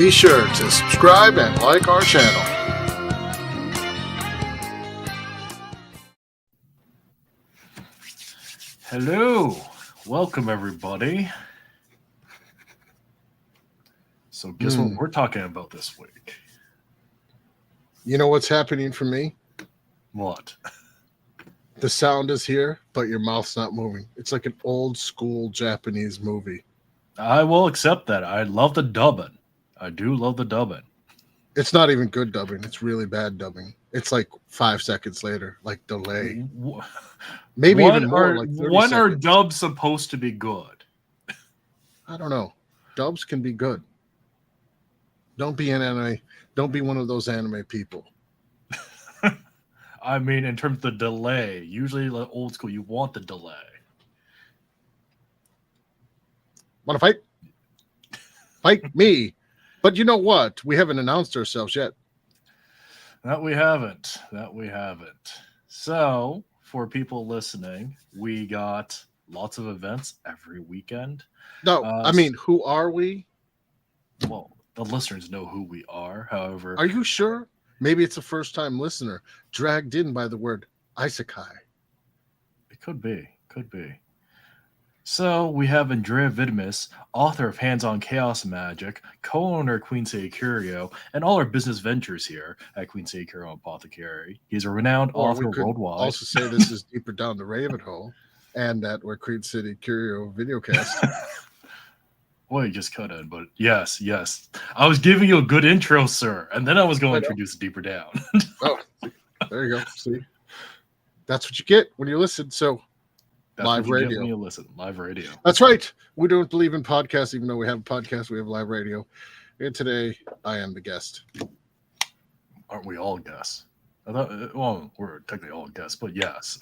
Be sure to subscribe and like our channel. Hello, welcome everybody. So guess what we're talking about this week? You know what's happening for me? What? The sound is here, but your mouth's not moving. It's like an old school Japanese movie. I will accept that. I love the dubbing. I do love the dubbing. It's not even good dubbing. It's really bad dubbing. It's like 5 seconds later, like delay. Maybe even more, like 30 when seconds. are dubs supposed to be good? I don't know. Dubs can be good. Don't be an anime. Don't be one of those anime people. I mean, in terms of the delay, usually like old school, you want the delay. Want to fight? Fight me. But you know what? We haven't announced ourselves yet. That we haven't. So, for people listening, we got lots of events every weekend. No, I mean, who are we? Well, the listeners know who we are. However, are you sure? Maybe it's a first-time listener dragged in by the word Isekai. It could be. So we have Andrieh Vidmus, author of Hands-On Chaos Magic, co-owner of Queen City Curio, and all our business ventures here at Queen City Curio and Apothecary. He's a renowned author worldwide. Also say this is deeper down the rabbit hole, and that we're Queen City Curio Videocast. Well, you just cut in, but yes. I was giving you a good intro, sir, and then I was going to introduce it deeper down. Oh, there you go. See, that's what you get when you listen. So, that's live what you radio. get when you listen. Live radio. That's right. We don't believe in podcasts, even though we have a podcast. We have live radio, and today I am the guest. Aren't we all guests? I thought. Well, we're technically all guests, but yes.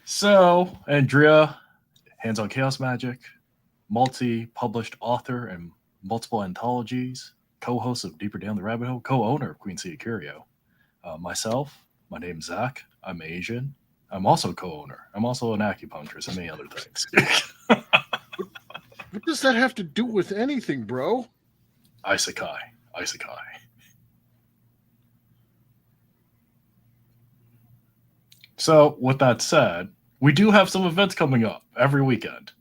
So, Andrieh, Hands-On Chaos Magic, multi-published author and multiple anthologies, co-host of Deeper Down the Rabbit Hole, co-owner of Queen City Curio. Myself, my name's Zach. I'm Asian. I'm also co-owner. I'm also an acupuncturist and many other things. What does that have to do with anything, bro? Isekai. So, with that said, we do have some events coming up every weekend.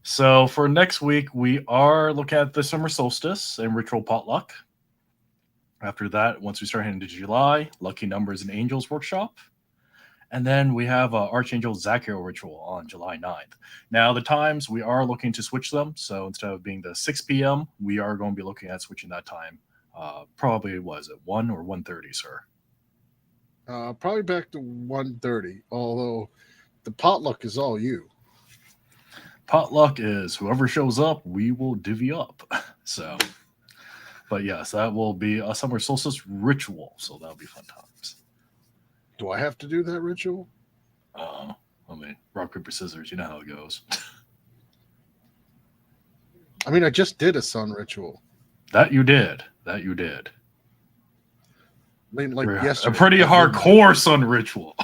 So for next week, we are looking at the summer solstice and ritual potluck. After that, once we start heading into July, Lucky Numbers and Angels workshop. And then we have Archangel Zachiel ritual on July 9th. Now, the times, we are looking to switch them. So instead of being the 6 p.m., we are going to be looking at switching that time. Probably, was it 1 or 1:30, sir? Probably back to 1:30, although the potluck is all you. Potluck is whoever shows up, we will divvy up. So, but yes, that will be a summer solstice ritual. So that'll be fun times. Do I have to do that ritual? I mean, rock, paper, scissors, you know how it goes. I mean, I just did a sun ritual. That you did. I mean, like yesterday. A pretty hardcore sun ritual.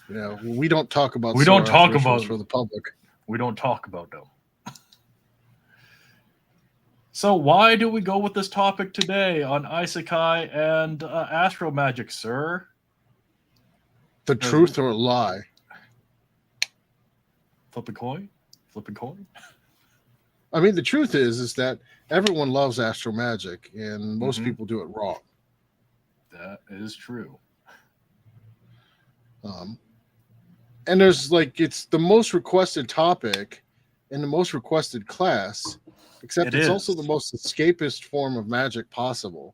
Yeah, we don't talk about. We don't talk about for the public. We don't talk about them. So why do we go with this topic today on Isekai and Astral Magic, sir? The truth or lie? Flip a coin. I mean, the truth is that everyone loves Astral Magic, and most people do it wrong. That is true. And there's it's the most requested topic and the most requested class, except it's also the most escapist form of magic possible.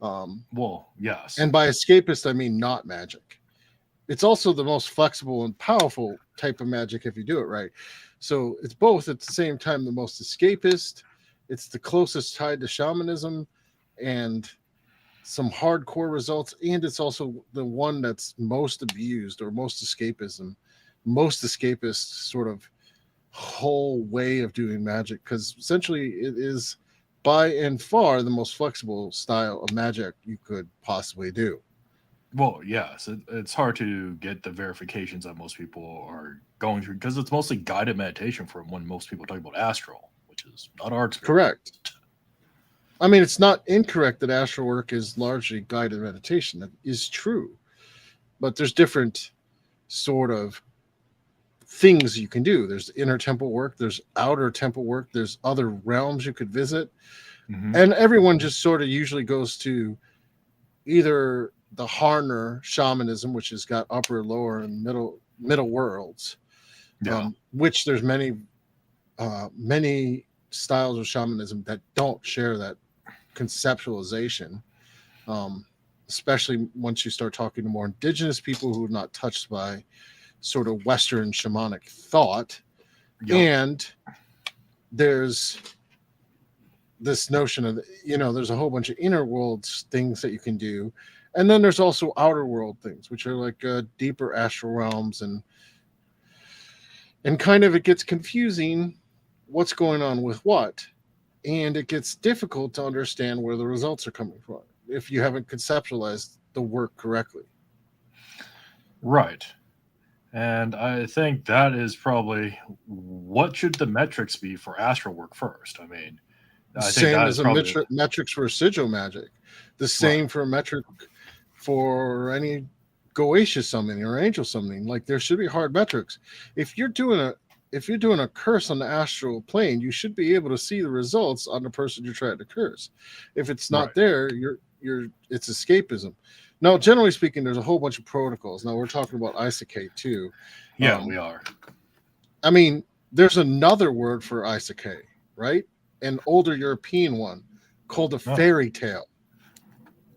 Well, yes. And by escapist, I mean not magic. It's also the most flexible and powerful type of magic if you do it right. So it's both at the same time the most escapist. It's the closest tied to shamanism and some hardcore results, and it's also the one that's most abused or most escapist sort of whole way of doing magic, because essentially it is by and far the most flexible style of magic you could possibly do. Well, yes, it's hard to get the verifications that most people are going through because it's mostly guided meditation from when most people talk about astral, which is not our experience. Correct. I mean, it's not incorrect that astral work is largely guided meditation. That is true. But there's different sort of things you can do. There's inner temple work, there's outer temple work, there's other realms you could visit. Mm-hmm. And everyone just sort of usually goes to either the Harner shamanism, which has got upper, lower, and middle worlds, which there's many styles of shamanism that don't share that conceptualization, especially once you start talking to more indigenous people who are not touched by sort of Western shamanic thought. And there's this notion of, there's a whole bunch of inner worlds things that you can do. And then there's also outer world things, which are like deeper astral realms, and kind of it gets confusing what's going on with what. And it gets difficult to understand where the results are coming from if you haven't conceptualized the work correctly. Right. And I think that is probably what should the metrics be for astral work first. I mean, I think same that as is a metrics for sigil magic, the same for a metric for any Goetia summoning or angel summoning. Like, there should be hard metrics. If you're doing a curse on the astral plane, you should be able to see the results on the person you're trying to curse. If it's not there, it's escapism. Now, generally speaking, there's a whole bunch of protocols. Now, we're talking about Isekai too. Yeah, we are. I mean, there's another word for Isekai, right? An older European one called a fairy tale.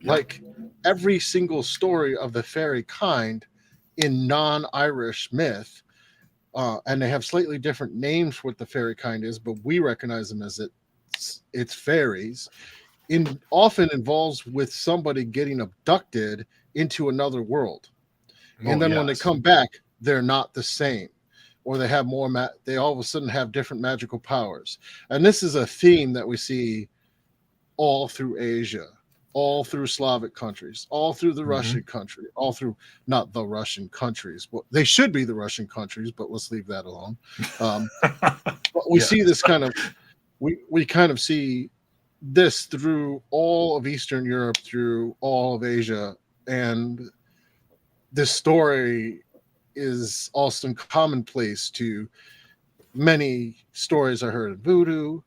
Like, every single story of the fairy kind in non-Irish myth, and they have slightly different names for what the fairy kind is, but we recognize them as it's fairies. Often involves with somebody getting abducted into another world, and then when they come back, they're not the same, or they have more. They all of a sudden have different magical powers, and this is a theme that we see all through Asia, all through Slavic countries, all through the Russian country, all through not the Russian countries. Well, they should be the Russian countries, but let's leave that alone. But we see this kind of we kind of see this through all of Eastern Europe, through all of Asia, and this story is also commonplace to many stories I heard in voodoo,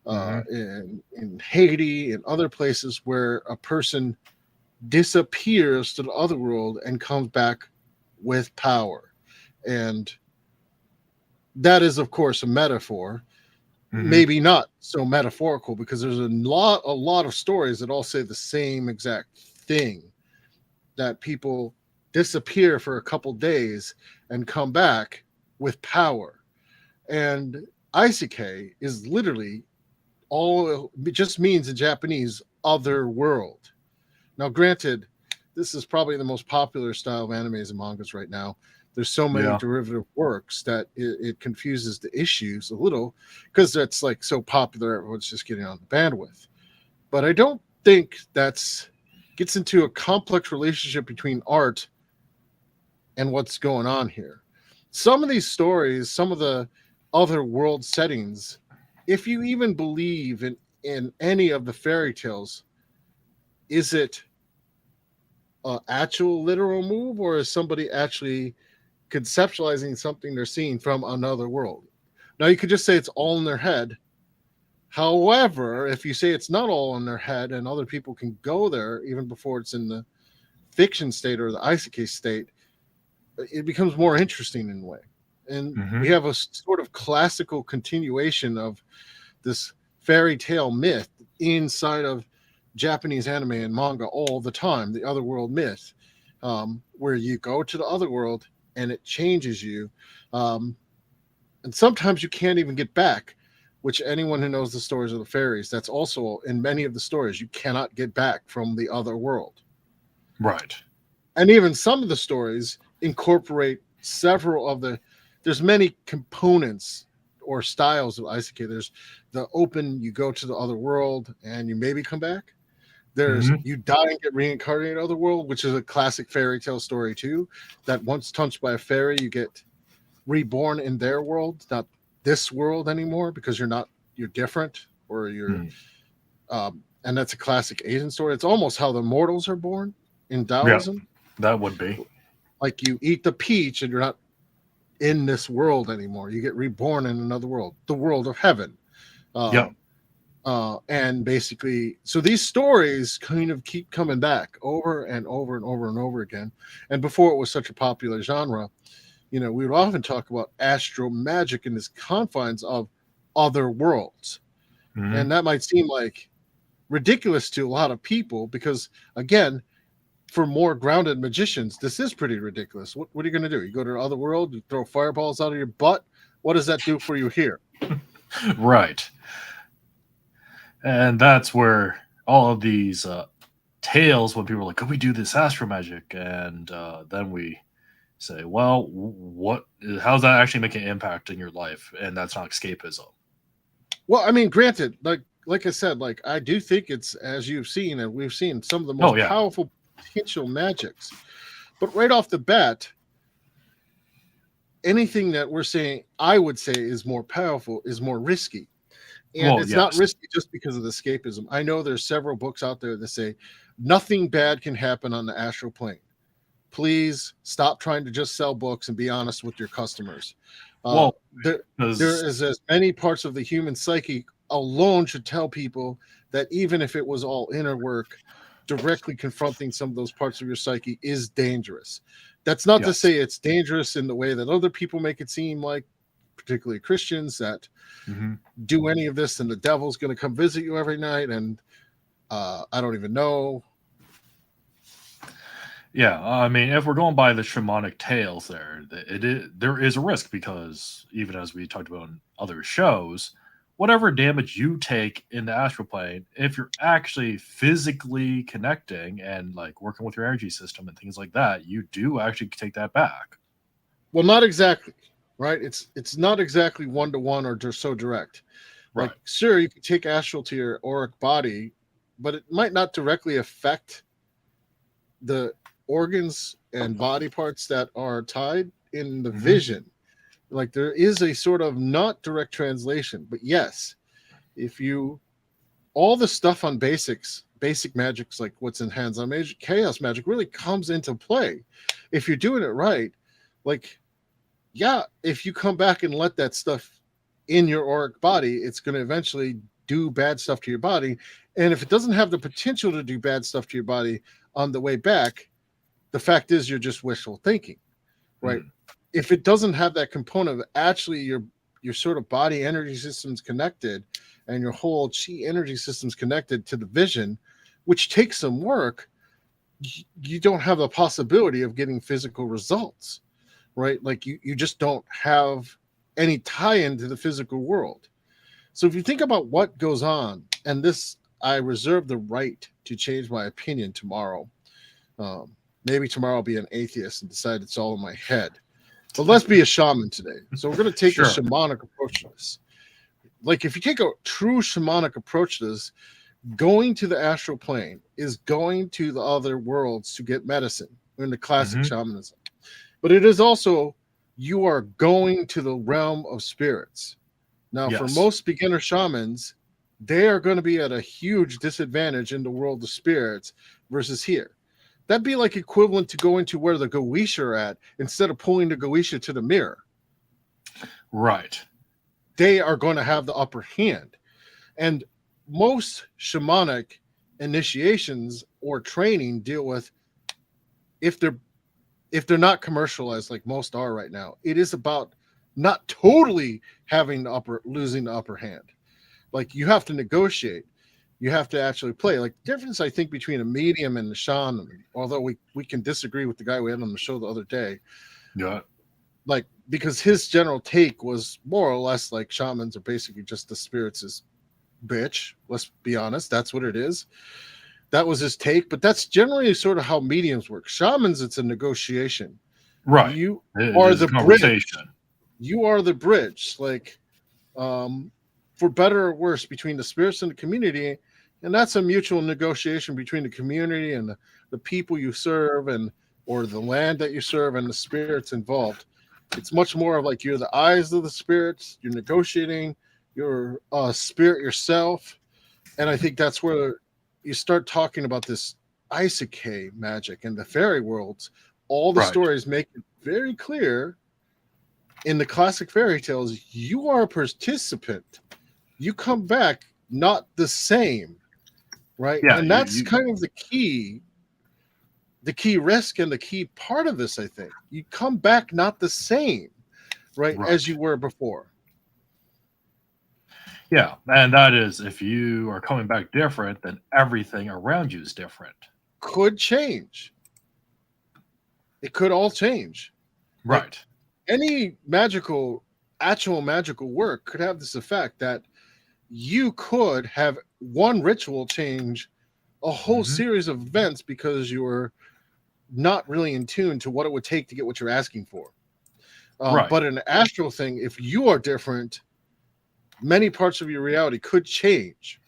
in Haiti, and other places where a person disappears to the other world and comes back with power. And that is, of course, a metaphor. Maybe not so metaphorical, because there's a lot of stories that all say the same exact thing, that people disappear for a couple days and come back with power. And Isekai is literally it just means in Japanese other world. Now, granted, this is probably the most popular style of animes and mangas right now. There's so many derivative works that it confuses the issues a little, because that's like so popular, everyone's just getting on the bandwidth. But I don't think gets into a complex relationship between art and what's going on here. Some of these stories, some of the other world settings, if you even believe in any of the fairy tales, is it an actual literal move, or is somebody actually conceptualizing something they're seeing from another world? Now, you could just say it's all in their head. However, if you say it's not all in their head and other people can go there even before it's in the fiction state or the Isekai state, it becomes more interesting in a way. And we have a sort of classical continuation of this fairy tale myth inside of Japanese anime and manga all the time, the otherworld myth, where you go to the other world and it changes you. And sometimes you can't even get back, which anyone who knows the stories of the fairies, that's also in many of the stories, you cannot get back from the other world. Right. And even some of the stories incorporate several of there's many components or styles of Isekai. There's the open, you go to the other world and you maybe come back. There's you die and get reincarnated in other world, which is a classic fairy tale story too. That once touched by a fairy, you get reborn in their world, not this world anymore, because you're different, or you're and that's a classic Asian story. It's almost how the mortals are born in Taoism. Yeah, that would be like you eat the peach and you're not in this world anymore. You get reborn in another world, the world of heaven. And basically, so these stories kind of keep coming back over and over and over and over again. And before it was such a popular genre, we would often talk about astral magic in the confines of other worlds. And that might seem like ridiculous to a lot of people because, again, for more grounded magicians, this is pretty ridiculous. What are you going to do? You go to the other world, you throw fireballs out of your butt. What does that do for you here? Right. And that's where all of these tales, when people are like, "Could we do this astral magic?" And then we say, "Well, how's that actually make an impact in your life?" And that's not escapism. Well, I mean, granted, like I said, I do think it's, as you've seen, and we've seen, some of the most powerful potential magics. But right off the bat, anything that we're saying, I would say, is more powerful is more risky. And it's not risky just because of the escapism. I know there's several books out there that say nothing bad can happen on the astral plane. Please stop trying to just sell books and be honest with your customers. There is as many parts of the human psyche alone should tell people that even if it was all inner work, directly confronting some of those parts of your psyche is dangerous. That's not to say it's dangerous in the way that other people make it seem like, particularly Christians, that do any of this and the devil's going to come visit you every night. And I don't even know. Yeah, I mean, if we're going by the shamanic tales there is a risk because, even as we talked about in other shows, whatever damage you take in the astral plane, if you're actually physically connecting and working with your energy system and things like that, you do actually take that back. Well, not exactly, right? It's not exactly one-to-one or just so direct. Right. Sure, you can take astral to your auric body, but it might not directly affect the organs and body parts that are tied in the vision. There is a sort of not direct translation, but yes, all the stuff on basic magics, like what's in hands-on magic, chaos magic, really comes into play if you're doing it right. If you come back and let that stuff in your auric body, it's going to eventually do bad stuff to your body. And if it doesn't have the potential to do bad stuff to your body on the way back, the fact is you're just wishful thinking, right? If it doesn't have that component of actually your sort of body energy systems connected and your whole chi energy systems connected to the vision, which takes some work, you don't have the possibility of getting physical results, right? You just don't have any tie-in to the physical world. So if you think about what goes on, and this, I reserve the right to change my opinion tomorrow. Maybe tomorrow I'll be an atheist and decide it's all in my head. But let's be a shaman today. So we're going to take a shamanic approach to this. If you take a true shamanic approach to this, going to the astral plane is going to the other worlds to get medicine in the classic shamanism. But it is also, you are going to the realm of spirits. Now, for most beginner shamans, they are going to be at a huge disadvantage in the world of spirits versus here. That'd be equivalent to going to where the Goetia are at instead of pulling the Goetia to the mirror. Right. They are going to have the upper hand. And most shamanic initiations or training deal with, if they're not commercialized like most are right now, it is about not totally losing the upper hand. You have to negotiate. You have to actually play. The difference, I think, between a medium and a shaman, although we can disagree with the guy we had on the show the other day. Yeah. Because his general take was more or less shamans are basically just the spirits' bitch. Let's be honest. That's what it is. That was his take. But that's generally sort of how mediums work. Shamans, it's a negotiation. Right. You are the bridge. You are the bridge. For better or worse, between the spirits and the community, And that's a mutual negotiation between the community and the people you serve, and or the land that you serve, and the spirits involved. It's much more of like you're the eyes of the spirits. You're negotiating your spirit yourself, and I think that's where you start talking about this Isekai magic and the fairy worlds. All the Right. stories make it very clear in the classic fairy tales, you are a participant. You come back not the same, right? Yeah, And that's kind of the key risk and the key part of this, I think. You come back not the same, right, as you were before. Yeah, and that is, if you are coming back different, then everything around you is different. Could change. It could all change. Right. Like, any actual magical work could have this effect that you could have one ritual change a whole series of events because you're not really in tune to what it would take to get what you're asking for. But an astral thing, if you are different, many parts of your reality could change.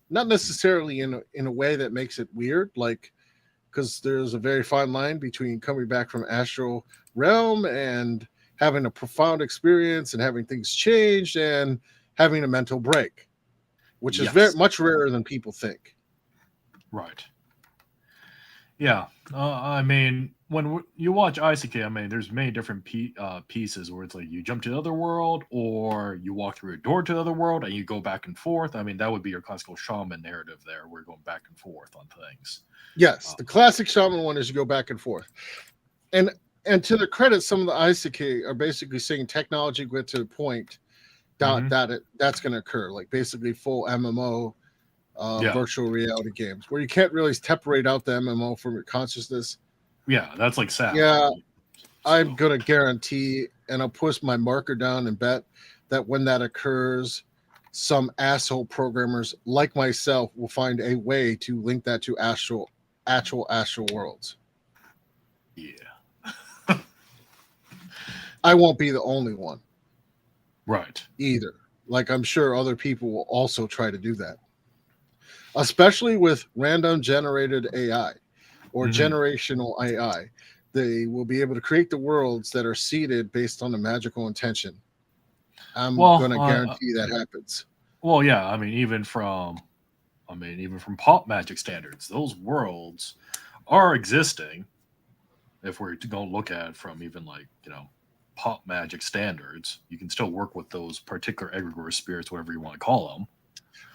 Not necessarily in a way that makes it weird, like, because there's a very fine line between coming back from astral realm and having a profound experience and having things changed and having a mental break, which is very much rarer than people think. Right. Yeah. I mean, when you watch Isekai, I mean, there's many different pieces where it's like you jump to the other world, or you walk through a door to the other world, and you go back and forth. I mean, that would be your classical shaman narrative there. We're going back and forth on things. Yes, the classic shaman one is you go back and forth. And to their credit, some of the Isekai are basically saying technology get to the point that's going to occur, like basically full MMO virtual reality games where you can't really separate out the MMO from your consciousness. Yeah, that's like sad. Yeah, so. I'm going to guarantee, and I'll push my marker down and bet that when that occurs, some asshole programmers like myself will find a way to link that to actual astral worlds. Yeah. I won't be the only one. Right. Either. Like, I'm sure other people will also try to do that. Especially with random generated AI or generational AI. They will be able to create the worlds that are seeded based on a magical intention. I'm going to guarantee that happens. Well, yeah. I mean, even from pop magic standards, those worlds are existing. If we're going to look at it from even like, pop magic standards, you can still work with those particular egregore spirits, whatever you want to call them.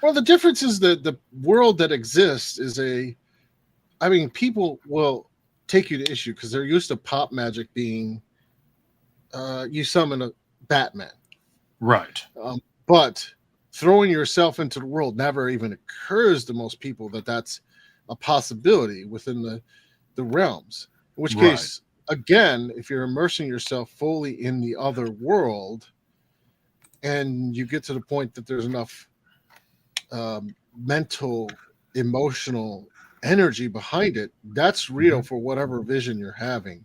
Well, the difference is that the world that exists is people will take you to issue because they're used to pop magic being you summon a Batman. Right. But throwing yourself into the world never even occurs to most people that that's a possibility within the realms. In which case, again, if you're immersing yourself fully in the other world and you get to the point that there's enough mental, emotional energy behind it, that's real for whatever vision you're having.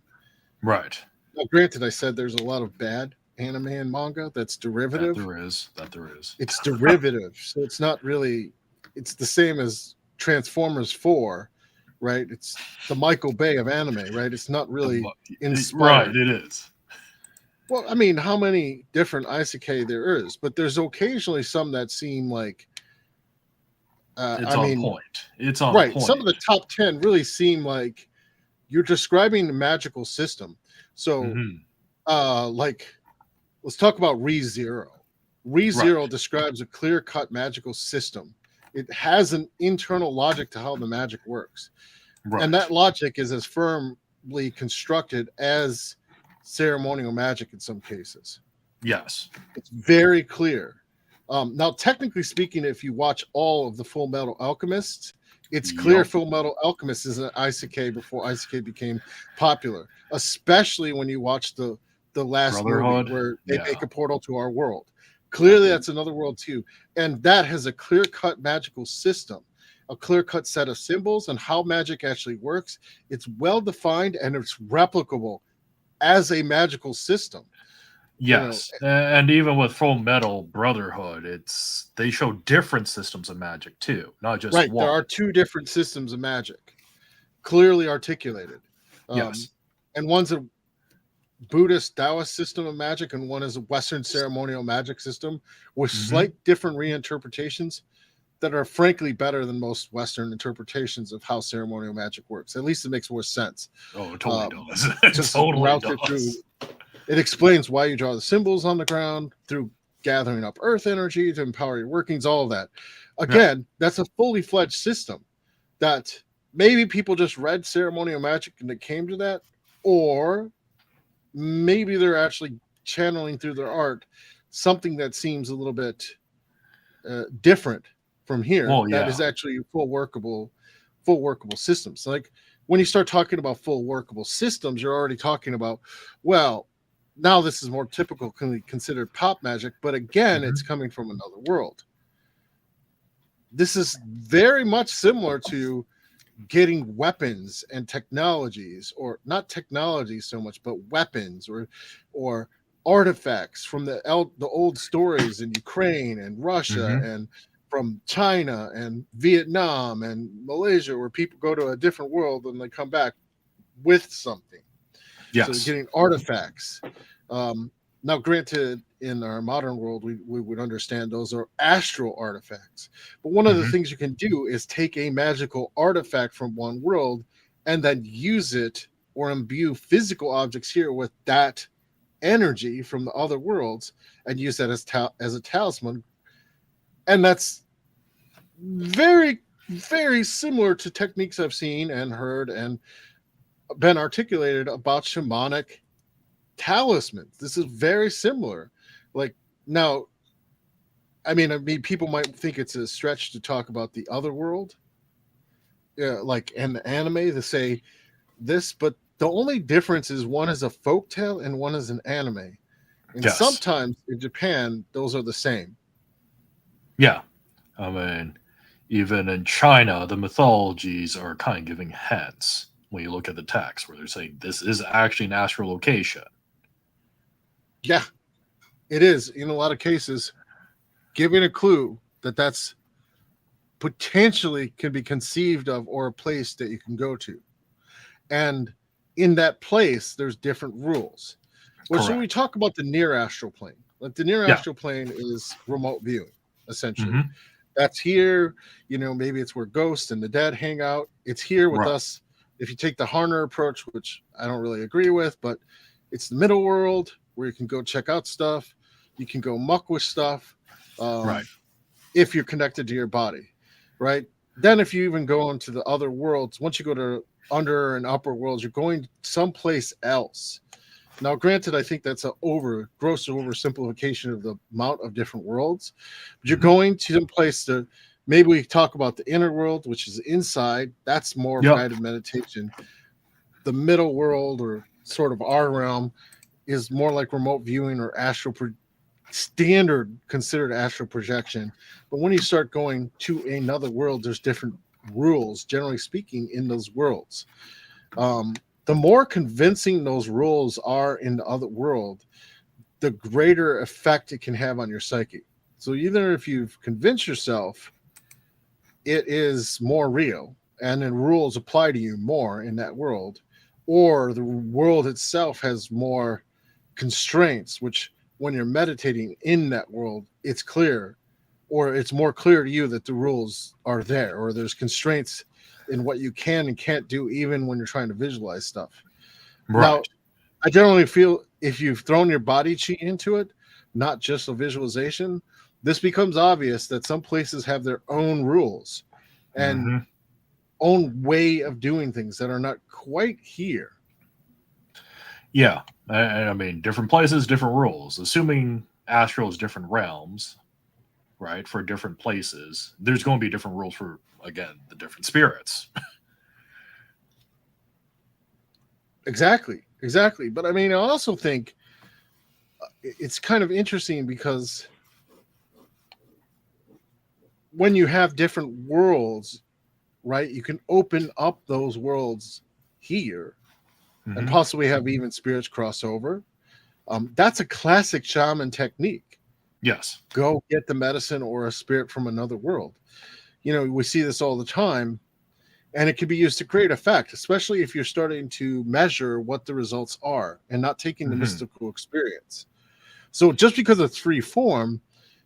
Right. Now, granted, I said there's a lot of bad anime and manga that's derivative. That there is. It's derivative, so it's not really. It's the same as Transformers 4, right? It's the Michael Bay of anime, right? It's not really inspired. Right, it is. Well, I mean, how many different isekai there is, but there's occasionally some that seem like it's on point. It's on right. point. Some of the top 10 really seem like you're describing the magical system. So, like, let's talk about ReZero. ReZero describes a clear-cut magical system. It has an internal logic to how the magic works. Right. And that logic is as firmly constructed as ceremonial magic in some cases. Yes. It's very clear. Now, technically speaking, if you watch all of the Full Metal Alchemists, it's clear Full Metal Alchemist is an isekai before isekai became popular, especially when you watch the last movie where they make a portal to our world. Clearly, that's another world too. And that has a clear-cut magical system, a clear-cut set of symbols and how magic actually works. It's well-defined and it's replicable as a magical system. Yes, and even with Full Metal Brotherhood, they show different systems of magic too, not just right. one. There are two different systems of magic, clearly articulated. Yes. And one's a Buddhist Taoist system of magic, and one is a Western ceremonial magic system with slight different reinterpretations that are frankly better than most Western interpretations of how ceremonial magic works. At least it makes more sense. Oh, it totally does. It Just totally routes it through. does. It explains why you draw the symbols on the ground through gathering up earth energy to empower your workings, all of that. Again, that's a fully fledged system that maybe people just read ceremonial magic and it came to that, or maybe they're actually channeling through their art something that seems a little bit different from here. Well, that is actually full workable systems. Like when you start talking about full workable systems, you're already talking about, well, now this is more typical considered pop magic, but again, it's coming from another world. This is very much similar to getting weapons and technologies, or not technologies so much, but weapons or artifacts from the old stories in Ukraine and Russia and from China and Vietnam and Malaysia, where people go to a different world and they come back with something. Yes. So they're getting artifacts. Now, granted, in our modern world, we would understand those are astral artifacts. But one of the things you can do is take a magical artifact from one world and then use it or imbue physical objects here with that energy from the other worlds and use that as a talisman. And that's very, very similar to techniques I've seen and heard and been articulated about shamanic talismans. This is very similar. Like now, I mean, people might think it's a stretch to talk about the other world, like in the anime to say this, but the only difference is one is a folktale and one is an anime. And sometimes in Japan, those are the same. Yeah. I mean, even in China, the mythologies are kind of giving hints when you look at the text, where they're saying this is actually an astral location. Yeah, it is in a lot of cases, giving a clue that that's potentially can be conceived of or a place that you can go to. And in that place, there's different rules. Well, so we talk about the near astral plane. Like the near astral plane is remote viewing, essentially. That's here, maybe it's where ghosts and the dead hang out. It's here with us. If you take the Harner approach, which I don't really agree with, but it's the middle world where you can go check out stuff. You can go muck with stuff. If you're connected to your body, right? Then if you even go into the other worlds, once you go to under and upper worlds, you're going someplace else. Now, granted, I think that's a gross oversimplification of the amount of different worlds. But you're going to some place to, maybe we talk about the inner world, which is inside. That's more guided meditation. The middle world, or sort of our realm, is more like remote viewing or standard considered astral projection. But when you start going to another world, there's different rules, generally speaking, in those worlds. The more convincing those rules are in the other world, the greater effect it can have on your psyche. So either if you've convinced yourself it is more real and then rules apply to you more in that world, or the world itself has more constraints, which when you're meditating in that world, it's clear, or it's more clear to you that the rules are there, or there's constraints in what you can and can't do, even when you're trying to visualize stuff. Now, I generally feel if you've thrown your body chi into it, not just a visualization, this becomes obvious that some places have their own rules and own way of doing things that are not quite here. Yeah. I mean, different places, different rules. Assuming astral is different realms, right, for different places, there's going to be different rules for, again, the different spirits. Exactly. But I mean, I also think it's kind of interesting because when you have different worlds, right, you can open up those worlds here and possibly have even spirits cross over. That's a classic shaman technique. Yes. Go get the medicine or a spirit from another world. We see this all the time, and it can be used to great effect, especially if you're starting to measure what the results are and not taking the mystical experience. So just because it's free form,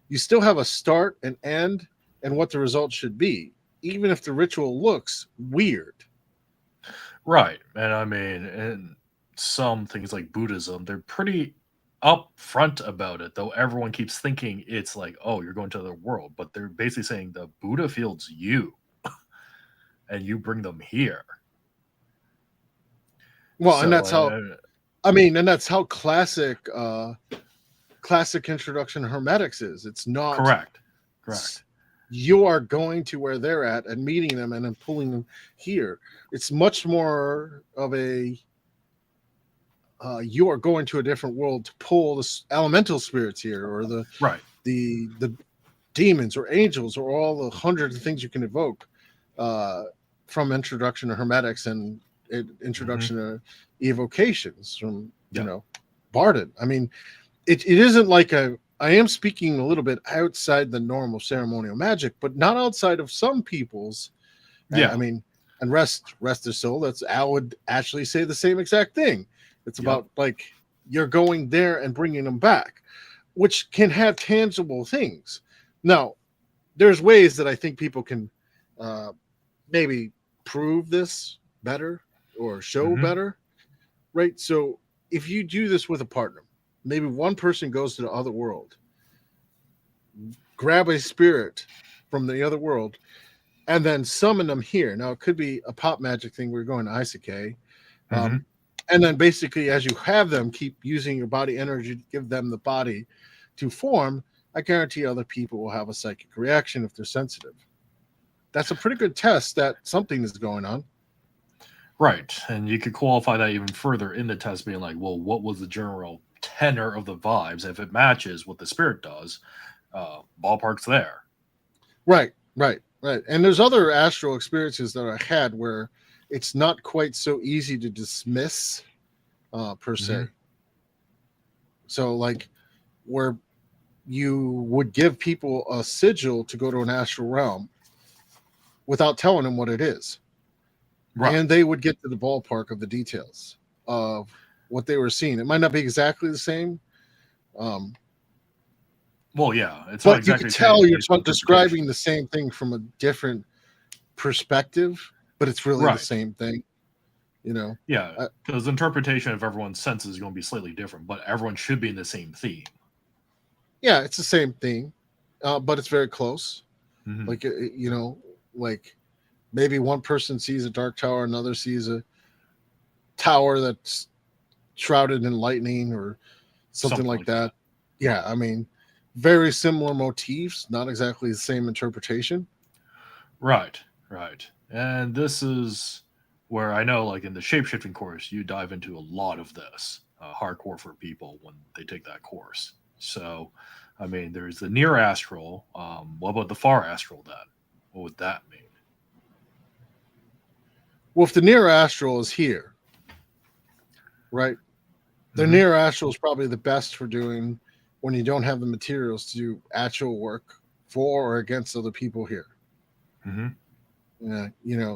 you still have a start, an end, and what the result should be, even if the ritual looks weird. Right. And I mean, in some things like Buddhism, they're pretty upfront about it, though everyone keeps thinking it's like, oh, you're going to the world. But they're basically saying the Buddha fields you and you bring them here. Well, and that's how, and that's how classic introduction to hermetics is. It's not correct. You are going to where they're at and meeting them and then pulling them here. It's much more of a you are going to a different world to pull the elemental spirits here, or the demons or angels, or all the hundreds of things you can evoke from introduction to hermetics and introduction to evocations from Barded. I mean, it isn't like I am speaking a little bit outside the normal ceremonial magic, but not outside of some people's. Yeah. I mean, and rest their soul. I would actually say the same exact thing. It's about like you're going there and bringing them back, which can have tangible things. Now, there's ways that I think people can maybe prove this better or show better, right? So if you do this with a partner, maybe one person goes to the other world, grab a spirit from the other world, and then summon them here. Now, it could be a pop magic thing. We're going to Isekai. And then basically, as you have them, keep using your body energy to give them the body to form. I guarantee other people will have a psychic reaction if they're sensitive. That's a pretty good test that something is going on. Right. And you could qualify that even further in the test, being like, well, what was the general tenor of the vibes? If it matches what the spirit does, ballpark's there. Right. And there's other astral experiences that I had where it's not quite so easy to dismiss per se. So like where you would give people a sigil to go to an astral realm without telling them what it is. Right. And they would get to the ballpark of the details of what they were seeing. It might not be exactly the same. Well, yeah, it's but not exactly you can tell you're describing the same thing from a different perspective, but it's really the same thing. Yeah, because the interpretation of everyone's senses is going to be slightly different, but everyone should be in the same theme. Yeah, it's the same thing, but it's very close. Like like maybe one person sees a dark tower, another sees a tower that's shrouded in lightning or something like that. Yeah, I mean, very similar motifs, not exactly the same interpretation. Right. And this is where I know, like in the shapeshifting course, you dive into a lot of this hardcore for people when they take that course. So, I mean, there's the near astral. What about the far astral then? What would that mean? Well, if the near astral is here, right? The near astral is probably the best for doing when you don't have the materials to do actual work for or against other people here.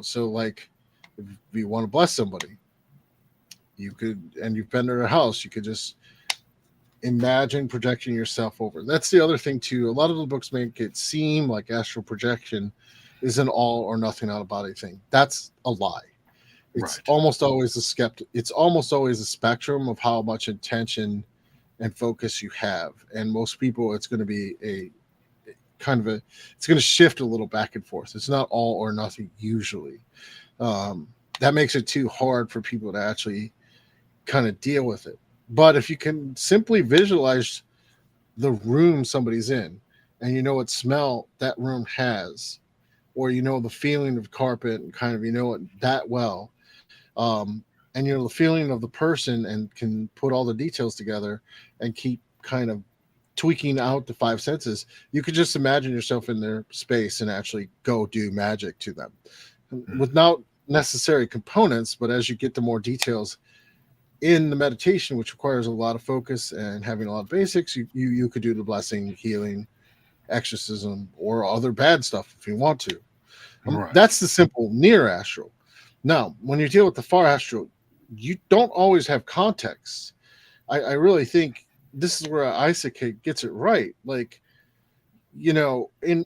So like if you want to bless somebody, you could, and you've been to their house, you could just imagine projecting yourself over. That's the other thing too. A lot of the books make it seem like astral projection is an all or nothing out of body thing. That's a lie. It's almost always It's almost always a spectrum of how much intention and focus you have. And most people, it's going to be it's going to shift a little back and forth. It's not all or nothing usually. That makes it too hard for people to actually kind of deal with it. But if you can simply visualize the room somebody's in, and you know what smell that room has, or you know the feeling of carpet and kind of it that well, and the feeling of the person, and can put all the details together and keep kind of tweaking out the five senses, you could just imagine yourself in their space and actually go do magic to them without necessary components. But as you get to more details, in the meditation, which requires a lot of focus and having a lot of basics, you could do the blessing, healing, exorcism, or other bad stuff if you want to. Right. That's the simple near astral. Now, when you deal with the far astral, you don't always have context. I really think this is where Isekai gets it right. Like, in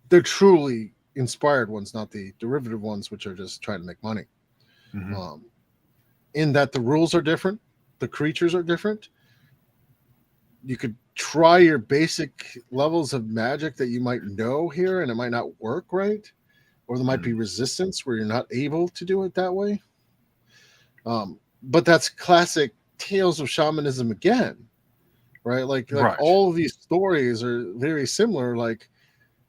they're truly inspired ones, not the derivative ones, which are just trying to make money. Mm-hmm. In that the rules are different, the creatures are different. You could try your basic levels of magic that you might know here, and it might not work right, or there might be resistance where you're not able to do it that way. But that's classic tales of shamanism again, right? Like Right. all of these stories are very similar. Like,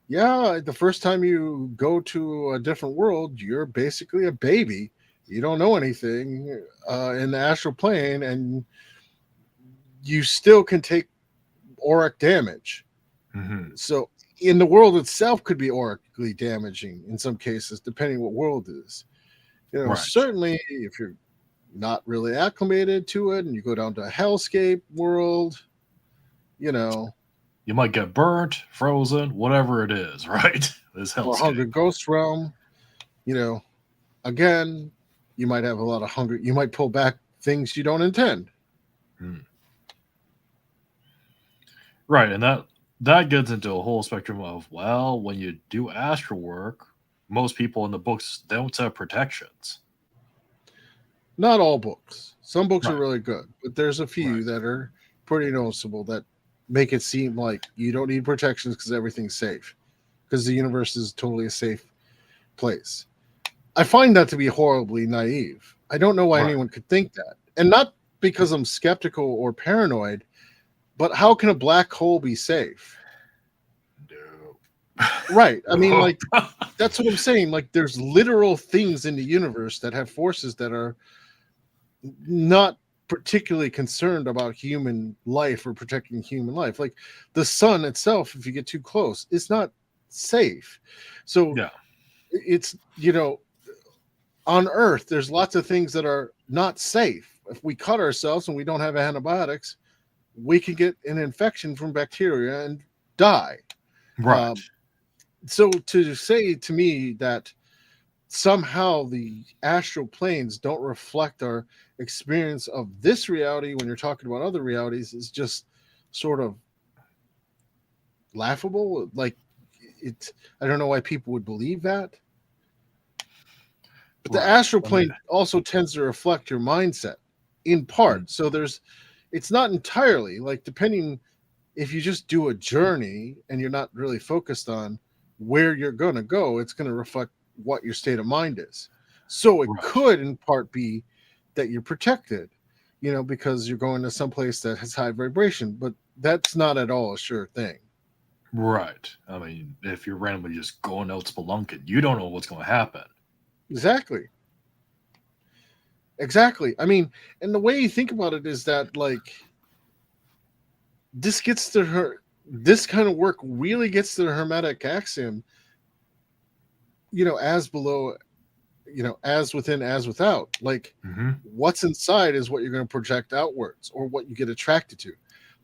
yeah, the first time you go to a different world, you're basically a baby. You don't know anything in the astral plane, and you still can take auric damage. Mm-hmm. So in the world itself could be aurically damaging in some cases, depending what world it is. Right. Certainly if you're not really acclimated to it and you go down to a hellscape world, you might get burnt, frozen, whatever it is, right? This or hellscape. Hunger Ghost Realm, again, you might have a lot of hunger. You might pull back things you don't intend. Right, and that gets into a whole spectrum of, well, when you do astral work, most people in the books don't set protections. Not all books. Some books Right. are really good, but there's a few Right. that are pretty noticeable that make it seem like you don't need protections because everything's safe, because the universe is totally a safe place. I find that to be horribly naive. I don't know why Right. anyone could think that. And not because I'm skeptical or paranoid, but how can a black hole be safe? No. Right. I mean, like, that's what I'm saying. Like, there's literal things in the universe that have forces that are not particularly concerned about human life or protecting human life. Like the sun itself, if you get too close, it's not safe. So Yeah. it's, on Earth, there's lots of things that are not safe. If we cut ourselves and we don't have antibiotics, we can get an infection from bacteria and die. Right. So to say to me that somehow the astral planes don't reflect our experience of this reality when you're talking about other realities is just sort of laughable. Like, I don't know why people would believe that. But the astral plane also tends to reflect your mindset in part. So it's not entirely like, depending if you just do a journey and you're not really focused on where you're going to go, it's going to reflect what your state of mind is. So it could in part be that you're protected, because you're going to some place that has high vibration, but that's not at all a sure thing. Right. I mean, if you're randomly just going out spelunking, you don't know what's going to happen. Exactly. I mean, and the way you think about it is that, like, this kind of work really gets to the Hermetic axiom, as below, as within, as without. Like, what's inside is what you're going to project outwards, or what you get attracted to.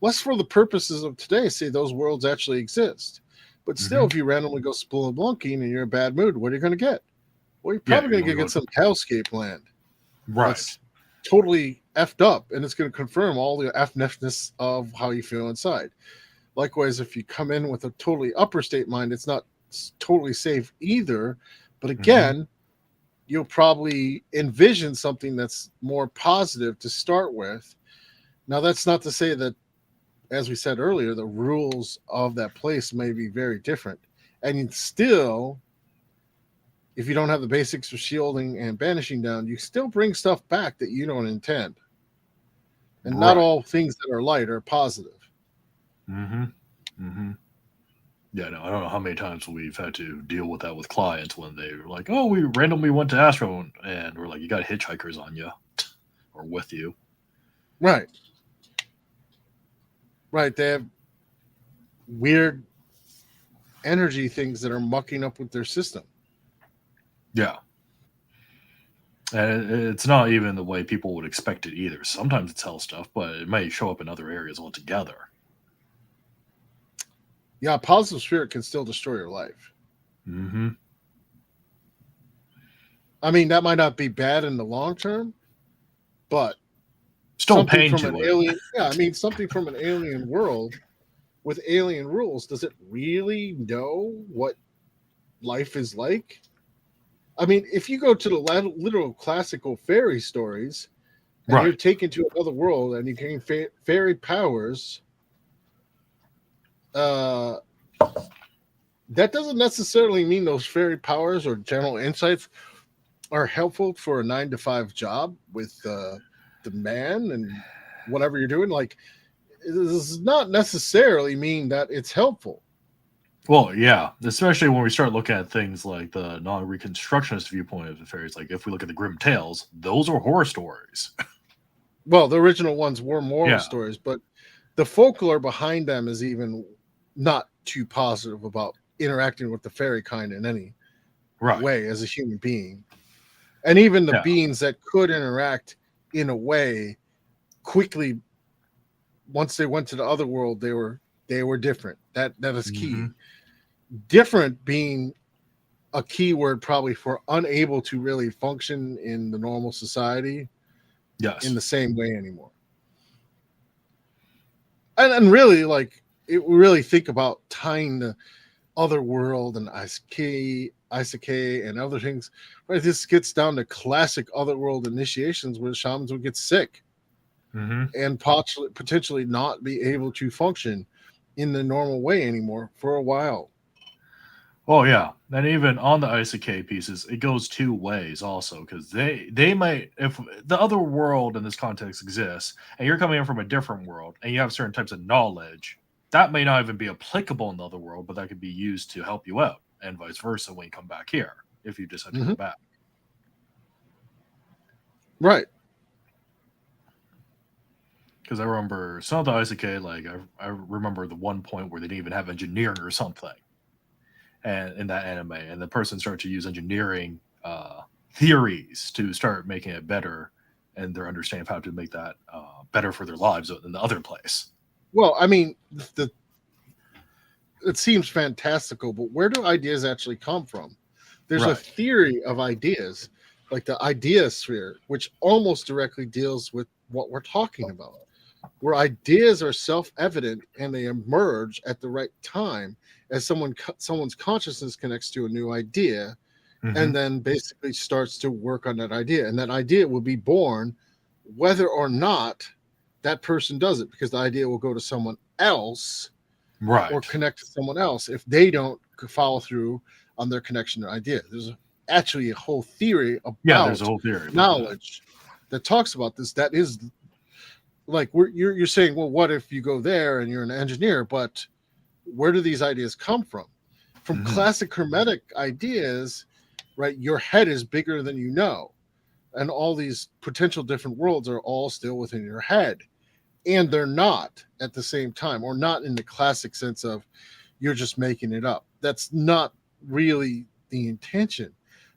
Let's, for the purposes of today, say those worlds actually exist. But still, if you randomly go spelunking and you're in a bad mood, what are you going to get? Well, you're probably going to get some hellscape land. Right. That's totally effed up, and it's going to confirm all the effness of how you feel inside. Likewise, if you come in with a totally upper state mind, it's not totally safe either. But again, you'll probably envision something that's more positive to start with. Now, that's not to say that, as we said earlier, the rules of that place may be very different. And still, if you don't have the basics of shielding and banishing down, you still bring stuff back that you don't intend. And not all things that are light are positive. Yeah, no, I don't know how many times we've had to deal with that with clients when they were like, oh, we randomly went to Astral, and we're like, you got hitchhikers on you or with you. Right. They have weird energy things that are mucking up with their system. Yeah. And it's not even the way people would expect it either. Sometimes it's hell stuff, but it may show up in other areas altogether. Yeah, a positive spirit can still destroy your life. Mm-hmm. I mean, that might not be bad in the long term, but Still something pain from to an it. alien, yeah, I mean, something from an alien world with alien rules, does it really know what life is like? I mean, if you go to the literal classical fairy stories and you're Right. taken to another world and you gain fairy powers, that doesn't necessarily mean those fairy powers or general insights are helpful for a 9 to 5 job with the man and whatever you're doing. Like, it does not necessarily mean that it's helpful. Well, yeah, especially when we start looking at things like the non-reconstructionist viewpoint of the fairies. Like if we look at the Grimm tales, those are horror stories. Well, the original ones were moral Yeah. stories, but the folklore behind them is even not too positive about interacting with the fairy kind in any Right. way as a human being. And even the Yeah. beings that could interact in a way quickly, once they went to the other world, they were different. That is key. Mm-hmm. Different being a key word probably for unable to really function in the normal society Yes. in the same way anymore. And really, like, it really think about tying the other world and Isekai and other things. Right, this gets down to classic otherworld initiations where shamans would get sick Mm-hmm. and potentially not be able to function in the normal way anymore for a while. Oh yeah, and even on the Isekai pieces, it goes two ways also because they might, if the other world in this context exists and you're coming in from a different world and you have certain types of knowledge, that may not even be applicable in the other world, but that could be used to help you out, and vice versa when you come back here if you decide to Mhm. come back. Right. Because I remember some of the Isekai, like I remember the one point where they didn't even have engineering or something, and in that anime, and the person started to use engineering theories to start making it better and their understanding of how to make that better for their lives in the other place. Well, I mean, it seems fantastical, but where do ideas actually come from? There's a Right. theory of ideas, like the idea sphere, which almost directly deals with what we're talking about, where ideas are self-evident and they emerge at the right time as someone's consciousness connects to a new idea Mm-hmm. and then basically starts to work on that idea. And that idea will be born whether or not that person does it, because the idea will go to someone else Right. or connect to someone else if they don't follow through on their connection to idea. There's actually a whole theory Yeah, there's a about whole theory about knowledge that talks about this. That is like you're saying, well, what if you go there and you're an engineer, but where do these ideas come from? From Mhm. classic hermetic ideas, right? Your head is bigger than you know, and all these potential different worlds are all still within your head, and they're not at the same time, or not in the classic sense of you're just making it up. That's not really the intention.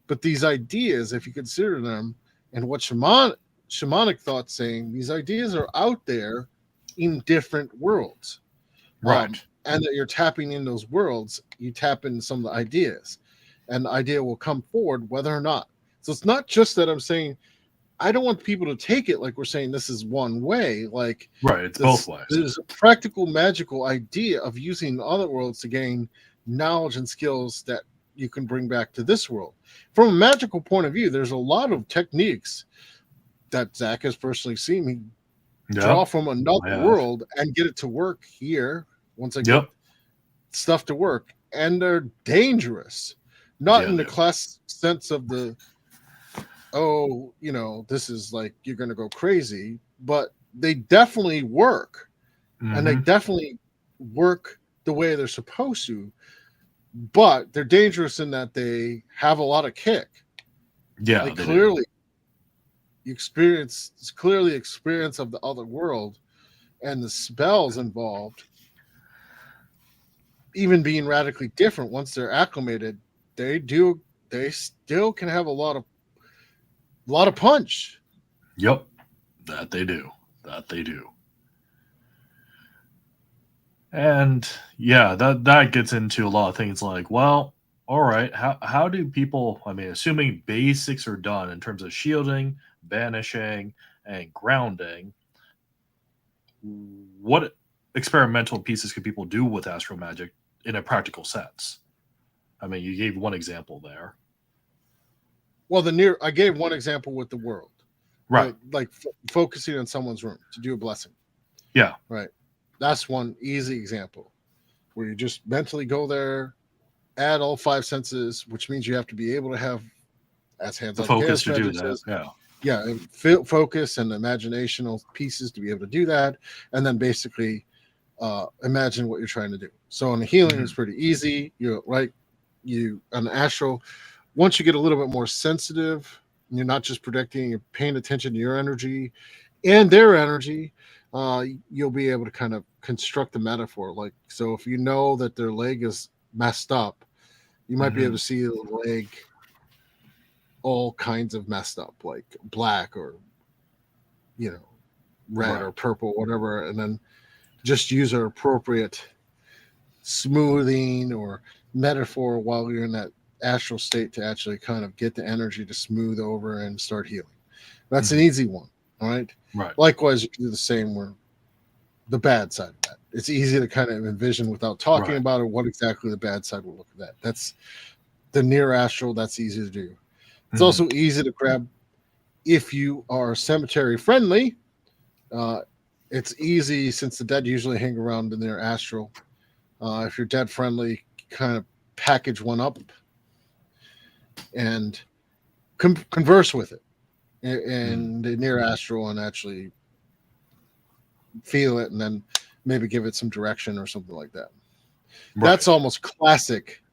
But these ideas, if you consider them and what shamanic thought's saying, these ideas are out there in different worlds. Right. And that you're tapping in those worlds, you tap into some of the ideas, and the idea will come forward whether or not. So it's not just that I'm saying, I don't want people to take it like we're saying this is one way. Like, Right. It's both ways. there's a practical, magical idea of using other worlds to gain knowledge and skills that you can bring back to this world. From a magical point of view, there's a lot of techniques that Zach has personally seen me draw Yep. from another I have. world and get it to work here once I get Yep. stuff to work. And they're dangerous. Not Yeah, in the they are. class sense of the, oh, this is like you're going to go crazy, but they definitely work. And they Mhm. definitely work the way they're supposed to, but they're dangerous in that they have a lot of kick. Yeah, Like, they do. clearly it's clearly experience of the other world and the spells involved, even being radically different once they're acclimated, they still can have a lot of A lot of punch. Yep, that they do. That they do. And yeah, that gets into a lot of things like, well, all right, how do people, I mean, assuming basics are done in terms of shielding, banishing, and grounding, what experimental pieces could people do with astral magic in a practical sense? I mean, you gave one example there. Well, I gave one example with the world, Right. like focusing on someone's room to do a blessing. Yeah. Right. That's one easy example where you just mentally go there, add all 5 senses, which means you have to be able to have, as hands The on focus chaos to do magic that. says, Yeah. yeah, and focus and imaginational pieces to be able to do that, and then basically imagine what you're trying to do. So on the healing, it's pretty easy. You on the astral, once you get a little bit more sensitive, you're not just predicting, you're paying attention to your energy and their energy. You'll be able to kind of construct the metaphor. Like, so if you know that their leg is messed up, you might be able to see the leg all kinds of messed up, like black or red or purple, whatever, and then just use an appropriate smoothing or metaphor while you're in that astral state to actually kind of get the energy to smooth over and start healing. That's an easy one. All right. Right. Likewise, you can do the same where the bad side of that. It's easy to kind of envision without talking about it what exactly the bad side will look at that. That's the near astral. That's easy to do. It's also easy to grab if you are cemetery friendly. It's easy since the dead usually hang around in their astral. If you're dead friendly, kind of package one up and converse with it and the near astral and actually feel it and then maybe give it some direction or something like that. Right. That's almost classic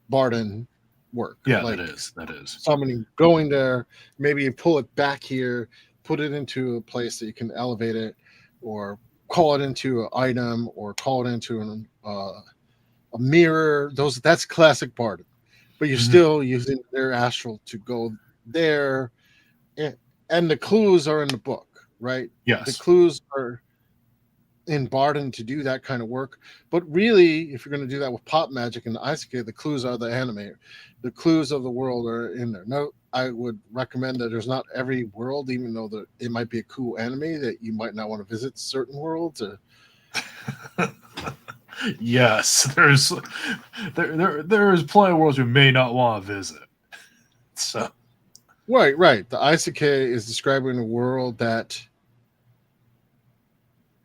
Barden work. Yeah, like that is. Somebody going there, maybe you pull it back here, put it into a place that you can elevate it or call it into an item or call it into a mirror. That's classic Barden. But you're still using their astral to go there. And the clues are in the book, right? Yes. The clues are in Barden to do that kind of work. But really, if you're going to do that with pop magic and the Isekai, the clues are the anime. The clues of the world are in there. No, I would recommend that there's not every world, even though it might be a cool anime that you might not want to visit certain worlds. Yes, there's plenty of worlds you may not want to visit. So right. The Isekai is describing a world that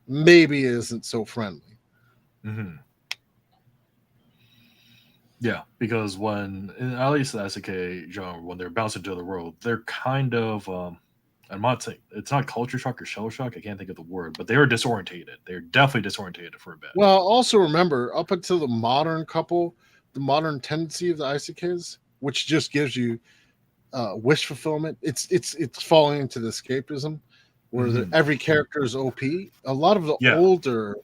maybe isn't so friendly. Yeah, because when at least the Isekai genre, when they're bouncing to the world, they're kind of I'm not saying it's not culture shock or shell shock. I can't think of the word, but they are disorientated. They're definitely disorientated for a bit. Well, also remember, up until the modern modern tendency of the Isekais, which just gives you wish fulfillment, it's falling into the escapism, where every character is OP. A lot of the older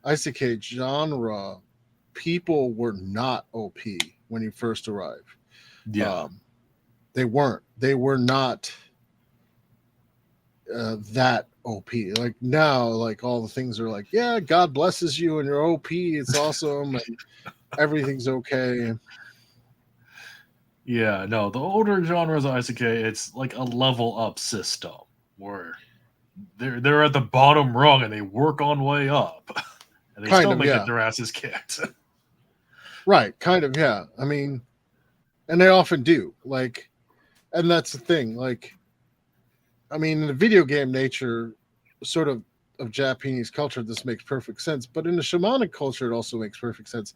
Isekai genre people were not OP when you first arrived. Yeah, they weren't. They were not that OP. Like now, like all the things are like, yeah, God blesses you and you're OP. It's awesome and everything's okay. Yeah, no, the older genres of Isekai, it's like a level up system where they're at the bottom rung and they work on way up, and they still may get their asses kicked. Right, kind of, yeah. I mean, and they often do. Like, and that's the thing. Like, I mean, in the video game nature, sort of Japanese culture, this makes perfect sense. But in the shamanic culture, it also makes perfect sense.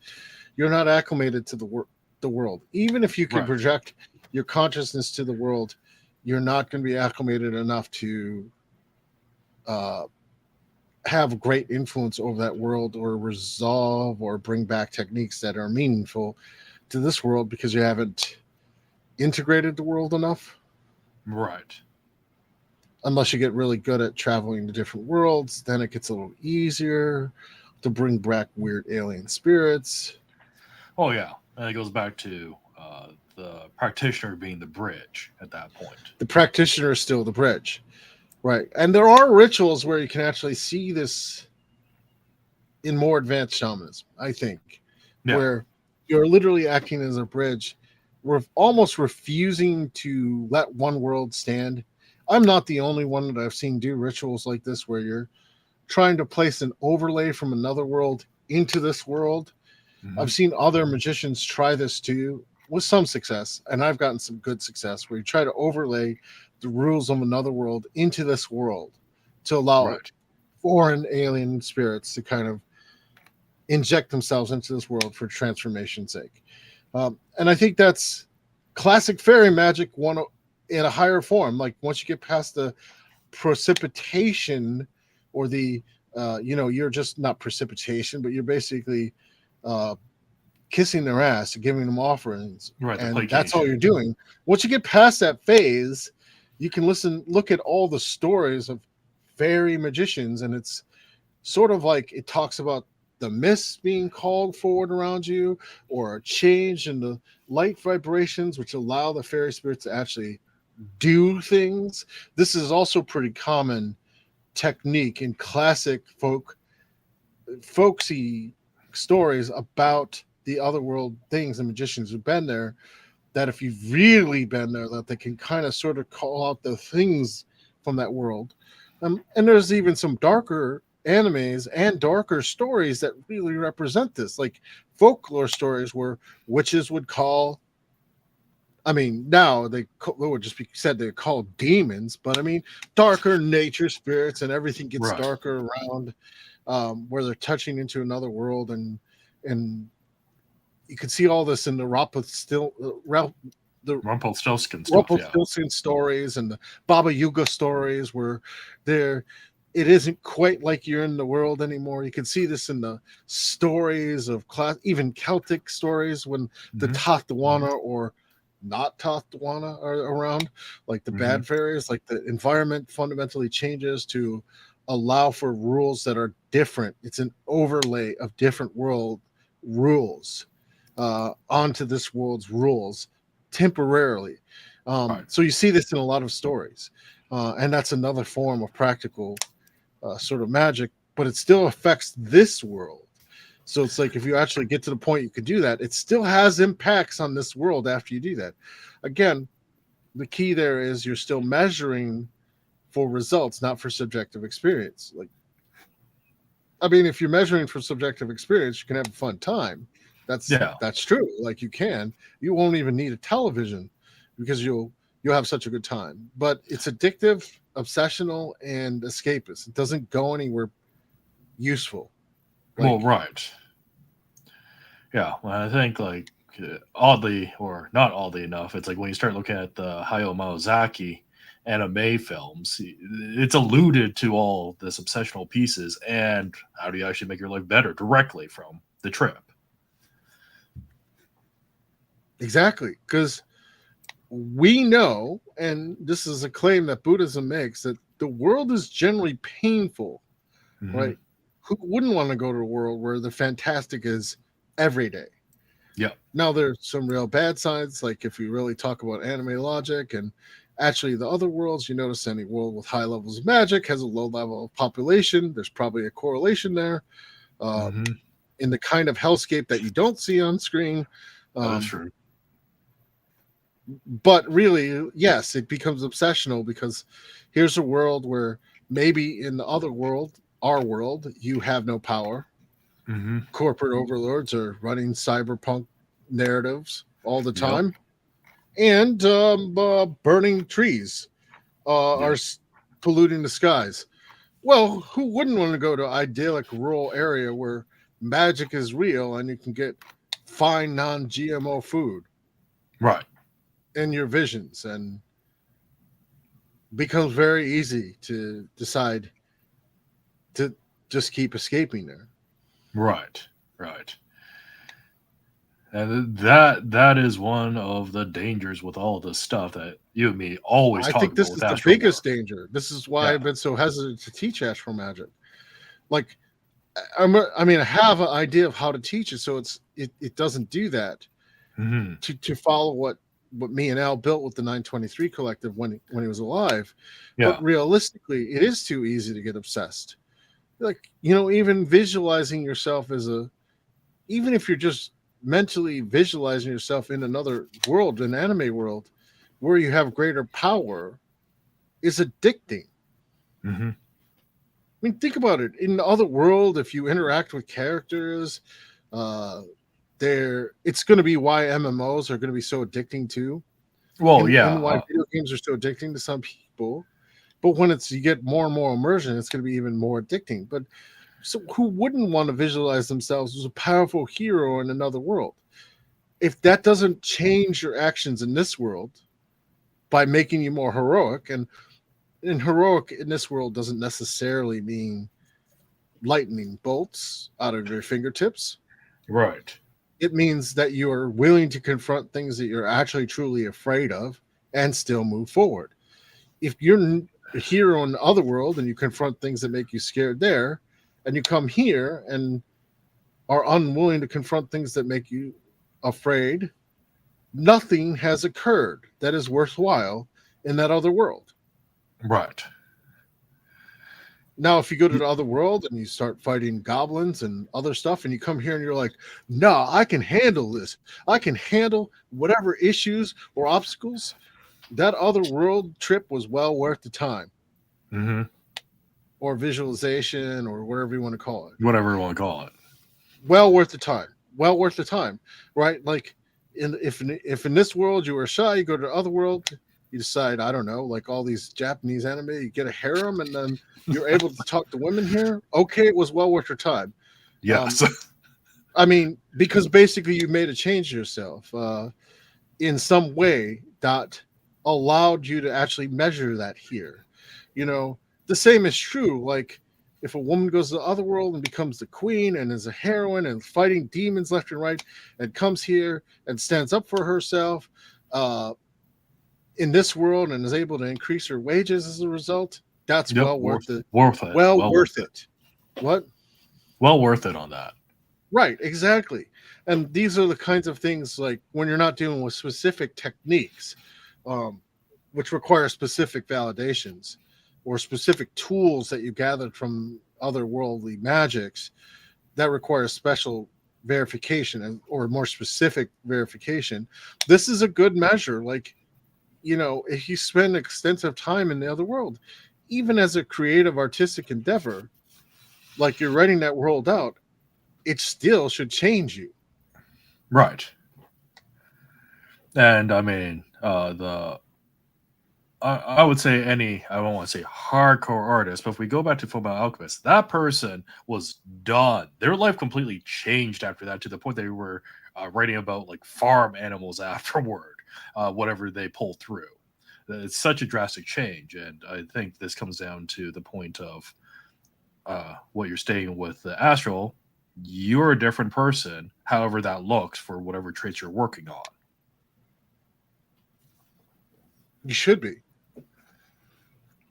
You're not acclimated to the world. Even if you can project your consciousness to the world, you're not going to be acclimated enough to have great influence over that world or resolve or bring back techniques that are meaningful to this world because you haven't integrated the world enough. Right. Unless you get really good at traveling to different worlds, then it gets a little easier to bring back weird alien spirits. Oh, yeah. And it goes back to practitioner being the bridge at that point. The practitioner is still the bridge, right? And there are rituals where you can actually see this in more advanced shamanism, I think, where you're literally acting as a bridge. We're almost refusing to let one world stand. I'm not the only one that I've seen do rituals like this where you're trying to place an overlay from another world into this world. I've seen other magicians try this too with some success, and I've gotten some good success where you try to overlay the rules of another world into this world to allow foreign alien spirits to kind of inject themselves into this world for transformation's sake. And I think that's classic fairy magic one in a higher form. Like once you get past the precipitation or the you're just not precipitation, but you're basically kissing their ass and giving them offerings, and that's all you're doing. Once you get past that phase, you can look at all the stories of fairy magicians, and it's sort of like it talks about the mist being called forward around you, or a change in the light vibrations which allow the fairy spirits to actually do things. This is also pretty common technique in classic folksy stories about the other world things and magicians who've been there, that if you've really been there, that they can kind of sort of call out the things from that world. And there's even some darker animes and darker stories that really represent this, like folklore stories where witches would call, I mean, now they would just be said they're called demons, but I mean, darker nature spirits, and everything gets darker around where they're touching into another world, and you can see all this in the Rumpelstiltskin stories and the Baba Yaga stories, where it isn't quite like you're in the world anymore. You can see this in the stories of even Celtic stories when the Tathwana or not Tathwana are around, like the bad fairies, like the environment fundamentally changes to allow for rules that are different. It's an overlay of different world rules onto this world's rules temporarily. So you see this in a lot of stories, and that's another form of practical sort of magic, but it still affects this world. So it's like if you actually get to the point you could do that, it still has impacts on this world after you do that. Again, the key there is you're still measuring for results, not for subjective experience. Like, I mean, if you're measuring for subjective experience, you can have a fun time. That's true. Like you won't even need a television because you'll have such a good time. But it's addictive, obsessional, and escapist. It doesn't go anywhere useful. Well, I think like oddly or not oddly enough, it's like when you start looking at the Hayao Miyazaki anime films, it's alluded to all this obsessional pieces and how do you actually make your life better directly from the trip. Exactly, because we know, and this is a claim that Buddhism makes, that the world is generally painful, right? Who wouldn't want to go to a world where the fantastic is every day? Yeah. Now there's some real bad sides, like if you really talk about anime logic and actually the other worlds, you notice any world with high levels of magic has a low level of population. There's probably a correlation there in the kind of hellscape that you don't see on screen. That's true. But really, yes, it becomes obsessional because here's a world where maybe in the other world, our world, you have no power. Corporate overlords are running cyberpunk narratives all the time, and burning trees are polluting the skies. Well, who wouldn't want to go to idyllic rural area where magic is real and you can get fine non-GMO food? Right. In your visions, and becomes very easy to decide to just keep escaping there. Right. And that is one of the dangers with all this stuff that you and me always talk about. I think this is the biggest danger. This is why I've been so hesitant to teach astral magic. Like, I have an idea of how to teach it, so it doesn't do that. To follow what what me and Al built with the 923 collective when he was alive. Yeah. But realistically, it is too easy to get obsessed. Like, even visualizing yourself even if you're just mentally visualizing yourself in another world, an anime world, where you have greater power, is addicting. Mm-hmm. I mean, think about it. In the other world, if you interact with characters, it's going to be why MMOs are going to be so addicting too. Well, and why video games are so addicting to some people. But when you get more and more immersion, it's going to be even more addicting. But so who wouldn't want to visualize themselves as a powerful hero in another world? If that doesn't change your actions in this world by making you more heroic, and heroic in this world doesn't necessarily mean lightning bolts out of your fingertips. Right. It means that you are willing to confront things that you're actually truly afraid of and still move forward. If you're a hero in the other world and you confront things that make you scared there, and you come here and are unwilling to confront things that make you afraid, nothing has occurred that is worthwhile in that other world. Right. Now, if you go to the other world and you start fighting goblins and other stuff, and you come here and you're like, no, I can handle this. I can handle whatever issues or obstacles. That other world trip was well worth the time. Mm-hmm. Or visualization, or whatever you want to call it. Whatever you want to call it. Well worth the time. Well worth the time, right? Like, if in this world you were shy, you go to the other world, you decide, I don't know, like all these Japanese anime, you get a harem, and then you're able to talk to women here. Okay, it was well worth your time. Yes. I mean, because basically you made a change yourself in some way that allowed you to actually measure that here. The same is true. Like, if a woman goes to the other world and becomes the queen and is a heroine and fighting demons left and right, and comes here and stands up for herself in this world and is able to increase her wages as a result, that's well worth it. Worth it. Well worth it. What? Well worth it on that. Right, exactly. And these are the kinds of things, like, when you're not dealing with specific techniques, which require specific validations or specific tools that you gathered from otherworldly magics that require special verification or more specific verification. This is a good measure. Like, if you spend extensive time in the other world, even as a creative artistic endeavor, like you're writing that world out, it still should change you. Right. And I mean, I would say I don't want to say hardcore artist, but if we go back to Fullmetal Alchemist, that person was done. Their life completely changed after that, to the point they were writing about like farm animals afterward, whatever they pull through. It's such a drastic change, and I think this comes down to the point of what you're stating with the Astral. You're a different person, however that looks, for whatever traits you're working on. You should be.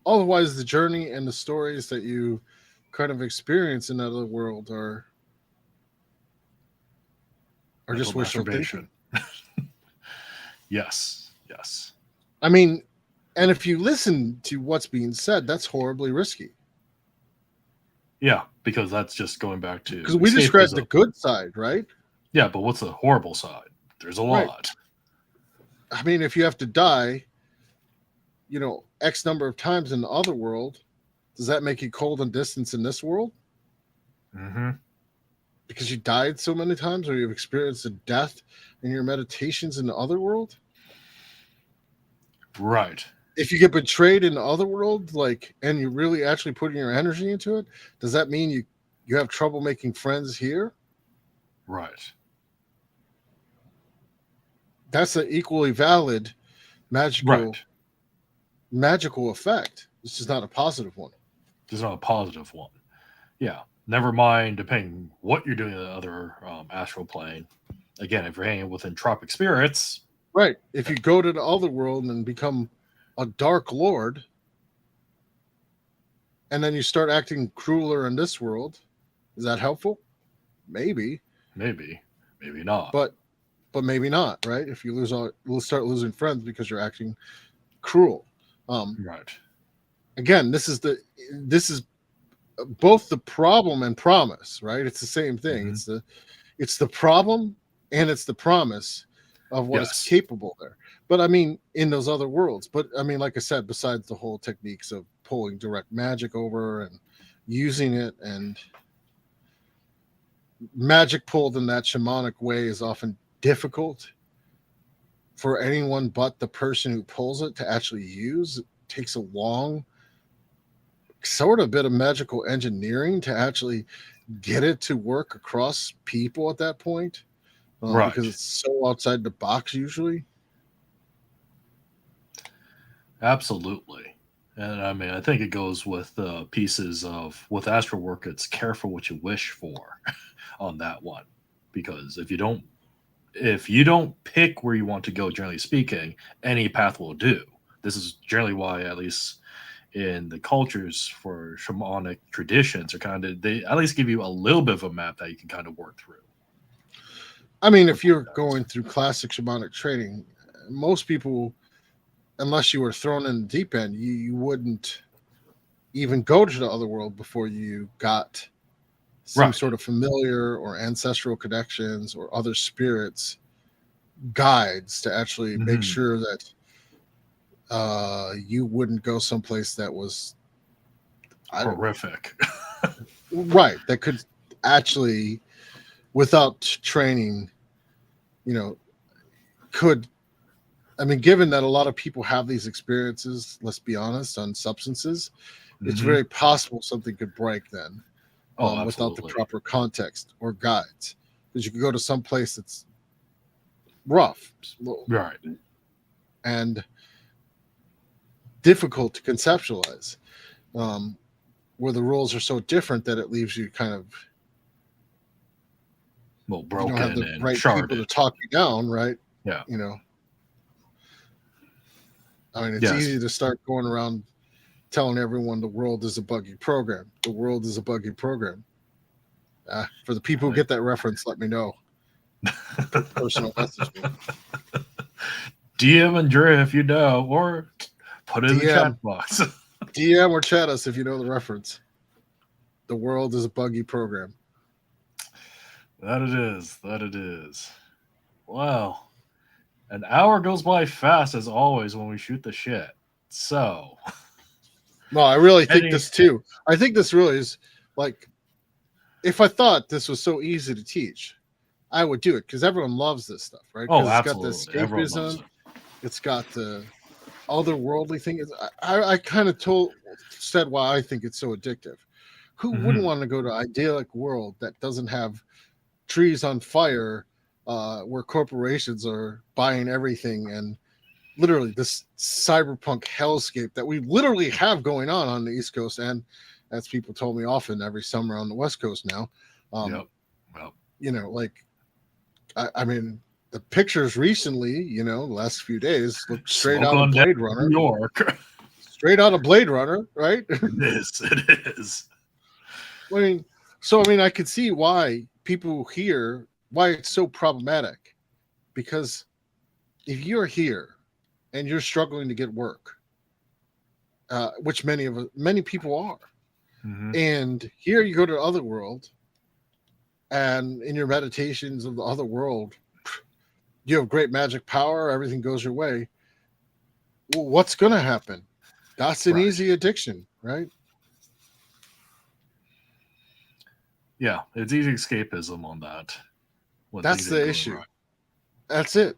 Otherwise, the journey and the stories that you kind of experience in that other world are just wishful thinking. Yes. I mean, and if you listen to what's being said, that's horribly risky. Yeah, because that's just going back to... Because we described the good side, right? Yeah, but what's the horrible side? There's a lot. I mean, if you have to die, X number of times in the other world, does that make you cold and distant in this world? Mm-hmm. Because you died so many times, or you've experienced a death in your meditations in the other world? Right. If you get betrayed in the other world, and you're really actually putting your energy into it, does that mean you have trouble making friends here? Right. That's an equally valid magical effect. It's just not a positive one. It's not a positive one. Yeah. Never mind, depending what you're doing in the other astral plane. Again, if you're hanging with entropic spirits. Right. If you go to the other world and become a dark lord, and then you start acting crueler in this world, is that helpful? Maybe Maybe not. But but maybe not, right? If you we'll start losing friends because you're acting cruel. Right. Again, this is both the problem and promise, right? It's the same thing. Mhm. It's the problem and it's the promise of what is Yes. capable there. But I mean, in those other worlds. But I mean, like I said, besides the whole techniques of pulling direct magic over and using it, and magic pulled in that shamanic way is often difficult for anyone but the person who pulls it to actually use. It takes a long sort of bit of magical engineering to actually get it to work across people at that point, Right. because it's so outside the box usually. Absolutely. And I mean, I think it goes with pieces of with astral work. It's careful what you wish for on that one, because if you don't pick where you want to go, generally speaking, any path will do. This is generally why, at least in the cultures for shamanic traditions, are kind of they at least give you a little bit of a map that you can kind of work through. I mean, if you're going through classic shamanic training, most people, unless you were thrown in the deep end, you wouldn't even go to the other world before you got some Right. sort of familiar or ancestral connections or other spirits guides to actually make Mhm. sure that you wouldn't go someplace that was, I don't know, Horrific. right, that could actually, without training, you know, could, I mean, given that a lot of people have these experiences, let's be honest, on substances, it's Mhm. very possible something could break then, Oh, without the absolutely. proper context or guides. Because you could go to some place that's rough Right. and difficult to conceptualize, where the rules are so different that it leaves you kind of, Well, you don't have broken the and right people to sharded. talk you down, right? Yeah. You know, I mean, it's Yes. easy to start going around telling everyone the world is a buggy program. The world is a buggy program. For the people who get that reference, let me know. Personal message me. DM Andrieh if you know, or put it in the chat DM, box. DM or chat us if you know the reference. The world is a buggy program. That it is. That it is. Well, an hour goes by fast as always when we shoot the shit. So, No, I really think any this too. I think this really is like, if I thought this was so easy to teach, I would do it because everyone loves this stuff, right? oh, Because it's got the absolutely, everyone loves escapism, it. it's got the otherworldly thing. I kind of said why I think it's so addictive. Who wouldn't Mhm. want to go to an idyllic world that doesn't have trees on fire, where corporations are buying everything, and literally this cyberpunk hellscape that we literally have going on the East Coast, and as people told me often, every summer on the West Coast now. Yep. Well, You know, like, I mean, the pictures recently, the last few days, look straight smoke out of on down Blade New Runner. York. Straight out of Blade Runner, right? It is. It is. I mean, so I mean, I could see why people here, why it's so problematic, because if you're here and you're struggling to get work, which many people are, Mhm. and here you go to the other world, and in your meditations of the other world, you have great magic power, everything goes your way. Well, what's going to happen? That's an Right. easy addiction, right? Yeah, it's easy escapism on that when That's things ain't the going issue. right. That's it.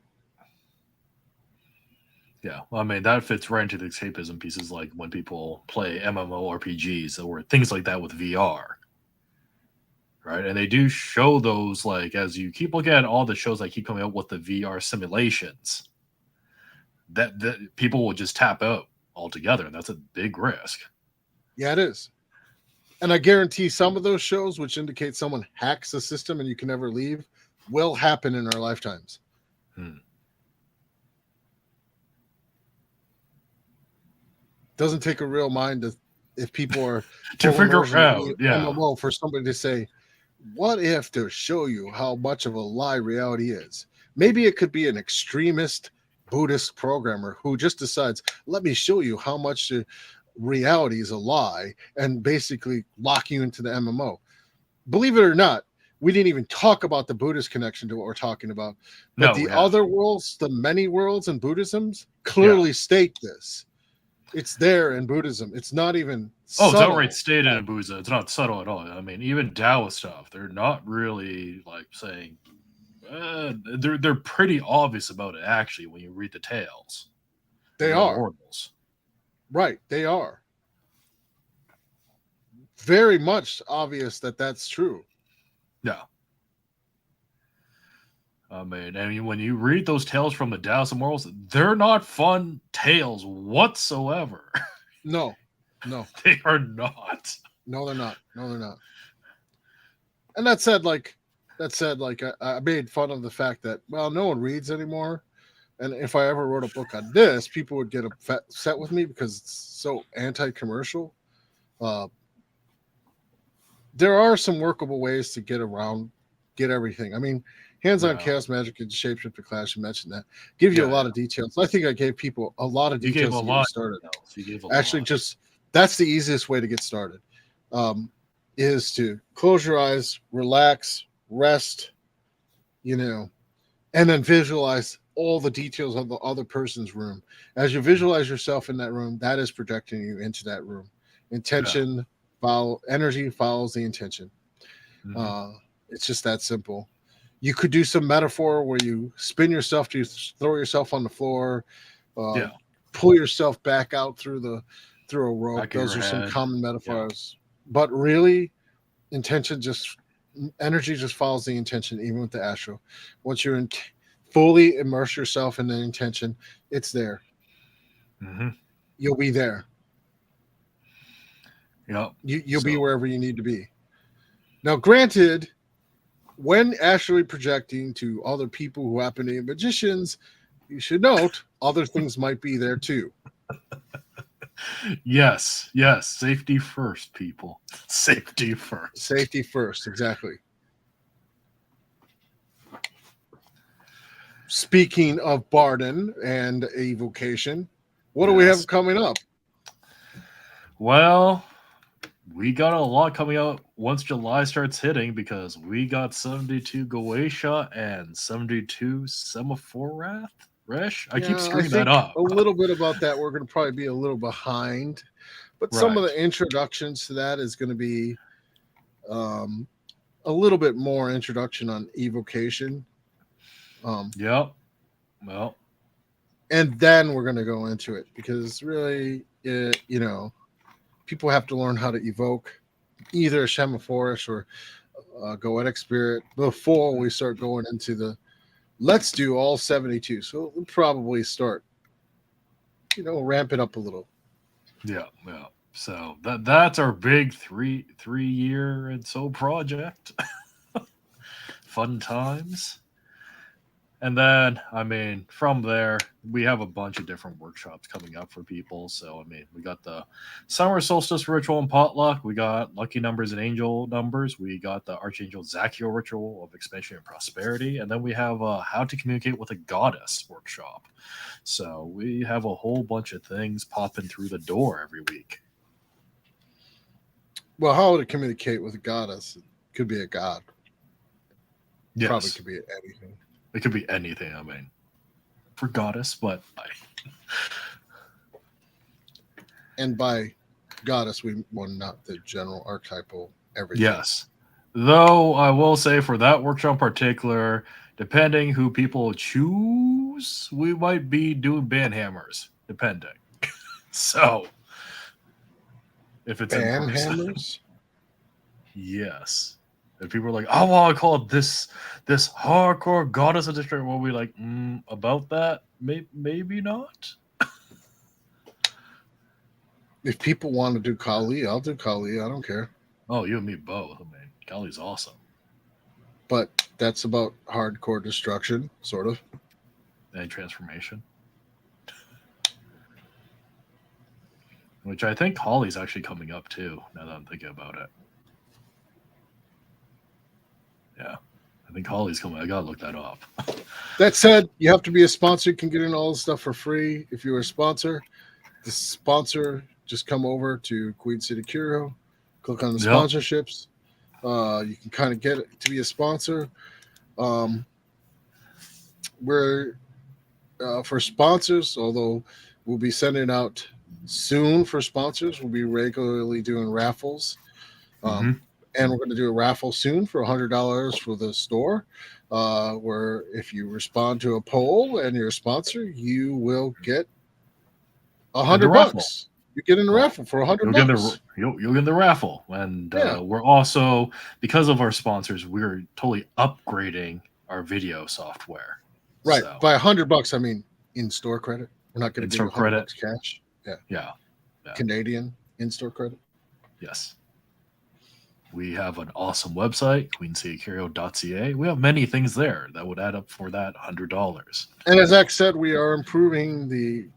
Yeah, well, I mean that fits right into the escapism pieces, like when people play MMORPGs or things like that with VR, right? And they do show those, like, as you keep looking at all the shows that keep coming out with the VR simulations, that people will just tap out altogether, and that's a big risk. Yeah, it is. And I guarantee some of those shows, which indicate someone hacks the system and you can never leave, will happen in our lifetimes. Doesn't take a real mind if people are To full figure immersion in out, the yeah, MMO, for somebody to say, what if, to show you how much of a lie reality is? Maybe it could be an extremist Buddhist programmer who just decides, let me show you how much reality is a lie, and basically lock you into the MMO. Believe it or not, we didn't even talk about the Buddhist connection to what we're talking about. But the other worlds, the many worlds in Buddhisms, clearly state this. It's there in Buddhism. It's not even subtle. It's outright stated in Buddhism. It's not subtle at all. I mean, even Taoist stuff, they're not really like saying, they're pretty obvious about it, actually, when you read the tales. They are. Oracles. Right, they are. Very much obvious that that's true. Yeah. I mean, when you read those tales from the Taoist and morals, they're not fun tales whatsoever. No. They are not. No, they're not. And that said, I made fun of the fact that, well, no one reads anymore. And if I ever wrote a book on this, people would get upset with me because it's so anti-commercial. There are some workable ways to get everything. I mean, hands-on chaos magic and shapeshifter class, you mentioned that. Give you a lot of details. I think I gave people a lot of details to get started. Actually, just that's the easiest way to get started. Is to close your eyes, relax, rest, and then visualize all the details of the other person's room. As you visualize yourself in that room, that is projecting you into that room. Energy follows the intention. It's just that simple. You could do some metaphor where you spin yourself to throw yourself on the floor, pull yourself back out through a rope. Those are some common metaphors. But really, energy just follows the intention, even with the astral. Once you're fully immerse yourself in the intention, it's there. You'll be there. You'll be wherever you need to be. Now, granted, when astrally projecting to other people who happen to be magicians, you should note other things might be there too. Yes. Safety first, people. Safety first, exactly. Speaking of Barden and evocation, what do we have coming up? Well, we got a lot coming out once July starts hitting, because we got 72 Goetia and 72 Semaphore Resh. I keep screwing that up. A little bit about that. We're going to probably be a little behind, but some of the introductions to that is going to be a little bit more introduction on evocation. Well, and then we're going to go into it, because really, people have to learn how to evoke either a Semaphorish or a Goetic spirit before we start going into let's do all 72. So we'll probably start, ramp it up a little. Yeah. So that's our big three-year and so project. Fun times. And then, from there, we have a bunch of different workshops coming up for people. So, we got the Summer Solstice Ritual and Potluck. We got Lucky Numbers and Angel Numbers. We got the Archangel Zachiel Ritual of Expansion and Prosperity. And then we have How to Communicate with a Goddess workshop. So, we have a whole bunch of things popping through the door every week. Well, how to communicate with a goddess? It could be a god. Yes. Probably could be anything. It could be anything, for goddess, but and by goddess, we want not the general archetypal everything. Yes. Though I will say, for that workshop in particular, depending who people choose, we might be doing band hammers, depending. So, if it's band hammers, yes. And people are like, I want to call it this hardcore goddess edition. We'll be like, about that? Maybe not. If people want to do Kali, I'll do Kali. I don't care. Oh, you and me both. Kali's awesome. But that's about hardcore destruction, sort of. And transformation. Which I think Kali's actually coming up too, now that I'm thinking about it. Yeah, I think Holly's coming. I gotta look that up. That said, you have to be a sponsor. You can get in all the stuff for free if you're a sponsor. The sponsor, just come over to Queen City Curio, click on the Yep. sponsorships. You can kind of get it to be a sponsor. We're for sponsors, although we'll be sending out soon for sponsors. We'll be regularly doing raffles. And we're going to do a raffle soon for $100 for the store, where if you respond to a poll and you're a sponsor, you will get $100. You get in the raffle for $100. You'll get in the raffle. And we're also, because of our sponsors, we're totally upgrading our video software. Right. So, by $100, I mean in-store credit. We're not going to give you $100 cash. Yeah. Canadian in-store credit. Yes. We have an awesome website, QueenCityCurioandApothecaryVideoCast. We have many things there that would add up for that $100. And as Zach said, we are improving the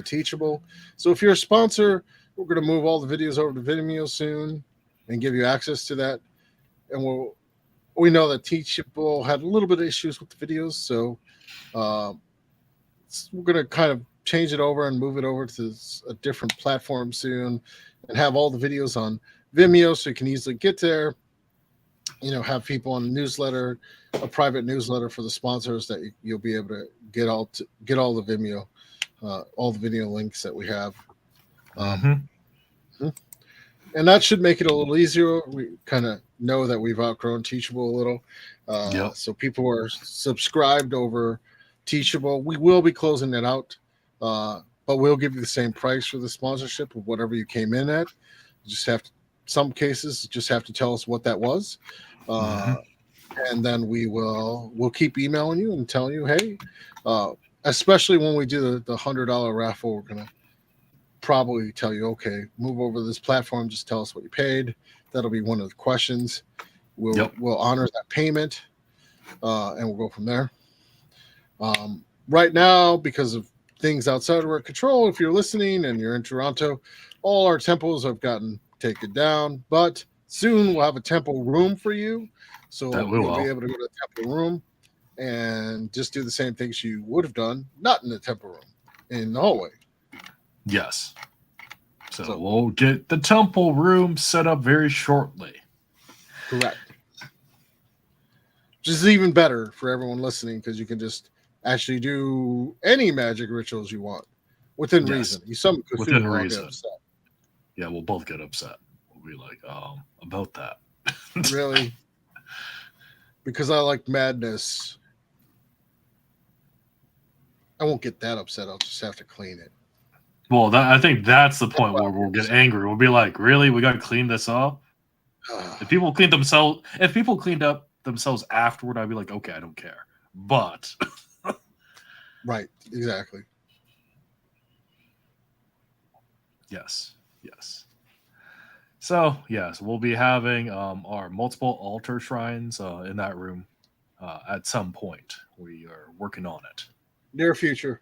Teachable. So if you're a sponsor, we're going to move all the videos over to Vimeo soon and give you access to that. And we know that Teachable had a little bit of issues with the videos, so we're going to kind of change it over and move it over to a different platform soon and have all the videos on Vimeo so you can easily get there. Have people on the newsletter, a private newsletter for the sponsors that you'll be able to get all the Vimeo, all the video links that we have. And that should make it a little easier. We kind of know that we've outgrown Teachable a little. So people are subscribed over Teachable. We will be closing that out, but we'll give you the same price for the sponsorship of whatever you came in at. You just have to, some cases, just have to tell us what that was. And then we'll keep emailing you and telling you, hey, especially when we do the $100 raffle, we're going to probably tell you, okay, move over to this platform. Just tell us what you paid. That'll be one of the questions. We'll honor that payment, and we'll go from there. Right now, because of things outside of our control, if you're listening and you're in Toronto, all our temples have gotten taken down, but soon we'll have a temple room for you. So you'll be able to go to the temple room and just do the same things you would have done, not in the temple room, in the hallway. Yes. So we'll get the temple room set up very shortly. Correct. Which is even better for everyone listening because you can just actually do any magic rituals you want within reason. Within reason. Yeah, we'll both get upset. We'll be like, about that. Really? Because I like madness. I won't get that upset. I'll just have to clean it. Well, I think that's the point where we'll get angry. We'll be like, really? We got to clean this up? If people cleaned up themselves afterward, I'd be like, okay, I don't care. But right, exactly. Yes. So, yes, we'll be having our multiple altar shrines in that room at some point. We are working on it. Near future.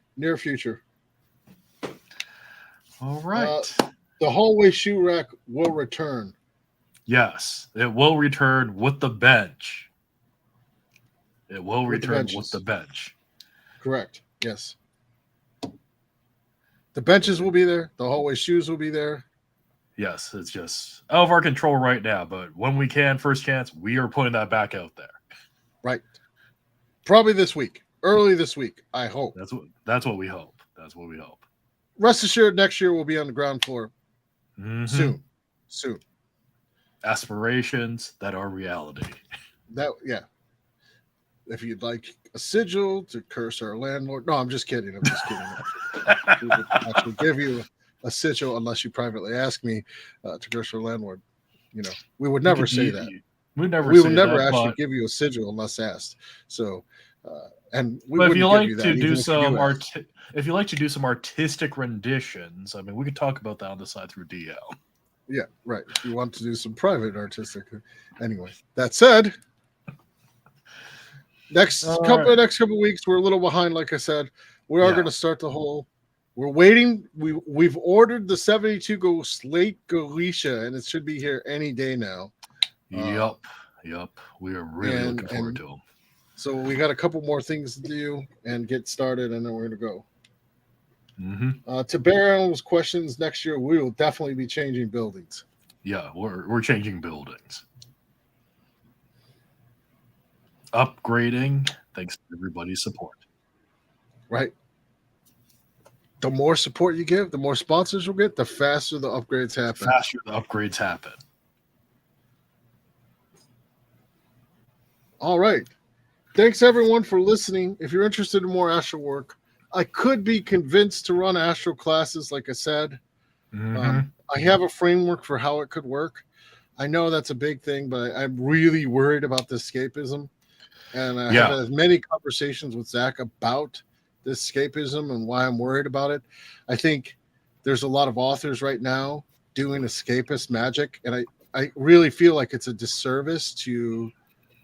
All right. The hallway shoe rack will return. Yes, it will return with the bench. It will return with the bench. Correct. Yes. The benches will be there. The hallway shoes will be there. Yes, it's just out of our control right now. But when we can, first chance, we are putting that back out there. Right. Probably this week. Early this week, I hope. That's what we hope. Rest assured, next year we'll be on the ground floor. Soon. Aspirations that are reality. If you'd like a sigil to curse our landlord. No, I'm just kidding. We would actually give you a sigil unless you privately ask me to curse our landlord. We would never say that. We will never actually give you a sigil unless asked. So, and we wouldn't give you that. If you like to do some artistic renditions, I mean, we could talk about that on the side through DL. Yeah, right. If you want to do some private artistic, anyway. That said, next couple of weeks we're a little behind. Like I said, we are going to start the whole. We're waiting. We've ordered the 72 go slate Galicia, and it should be here any day now. Yep. We are really looking forward to them. So we got a couple more things to do and get started, and then we're going to go. To bear Animal's questions, next year we will definitely be changing buildings. Yeah, we're changing buildings. Upgrading, thanks to everybody's support. Right. The more support you give, the more sponsors you'll get, the faster the upgrades happen. The faster the upgrades happen. All right. Thanks, everyone, for listening. If you're interested in more Astral work, I could be convinced to run Astral classes, like I said. I have a framework for how it could work. I know that's a big thing, but I'm really worried about the escapism. And I have had many conversations with Zach about this escapism and why I'm worried about it. I think there's a lot of authors right now doing escapist magic, and I really feel like it's a disservice to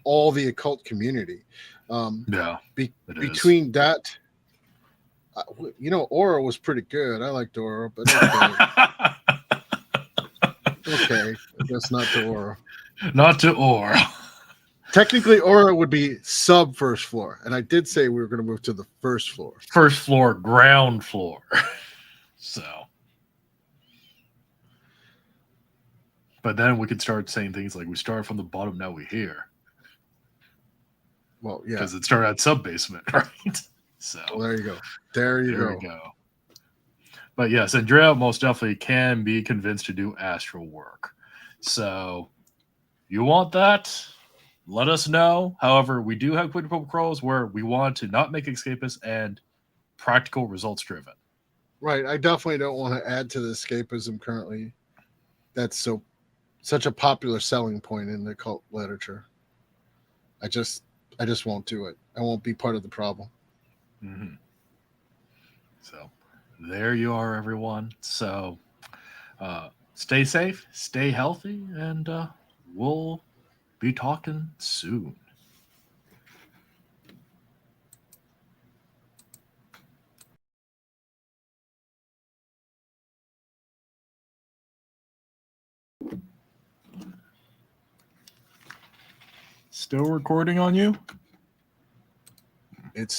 all the occult community. Between that, Aura was pretty good. I liked Aura, but okay. Okay, I guess not to Aura. Not to Aura. Technically, Aura would be sub first floor, and I did say we were going to move to the first floor. First floor, ground floor. So, but then we could start saying things like we started from the bottom, now we here. Well, yeah, because it started at sub basement, right? So there you go. There you go. But yes, Andrieh most definitely can be convinced to do astral work. So you want that? Let us know. However, we do have Quid Pro Quos where we want to not make escapist and practical results driven. Right. I definitely don't want to add to the escapism currently. That's such a popular selling point in the cult literature. I just won't do it. I won't be part of the problem. So there you are, everyone. So stay safe, stay healthy, and we'll be talking soon. Still recording on you? It's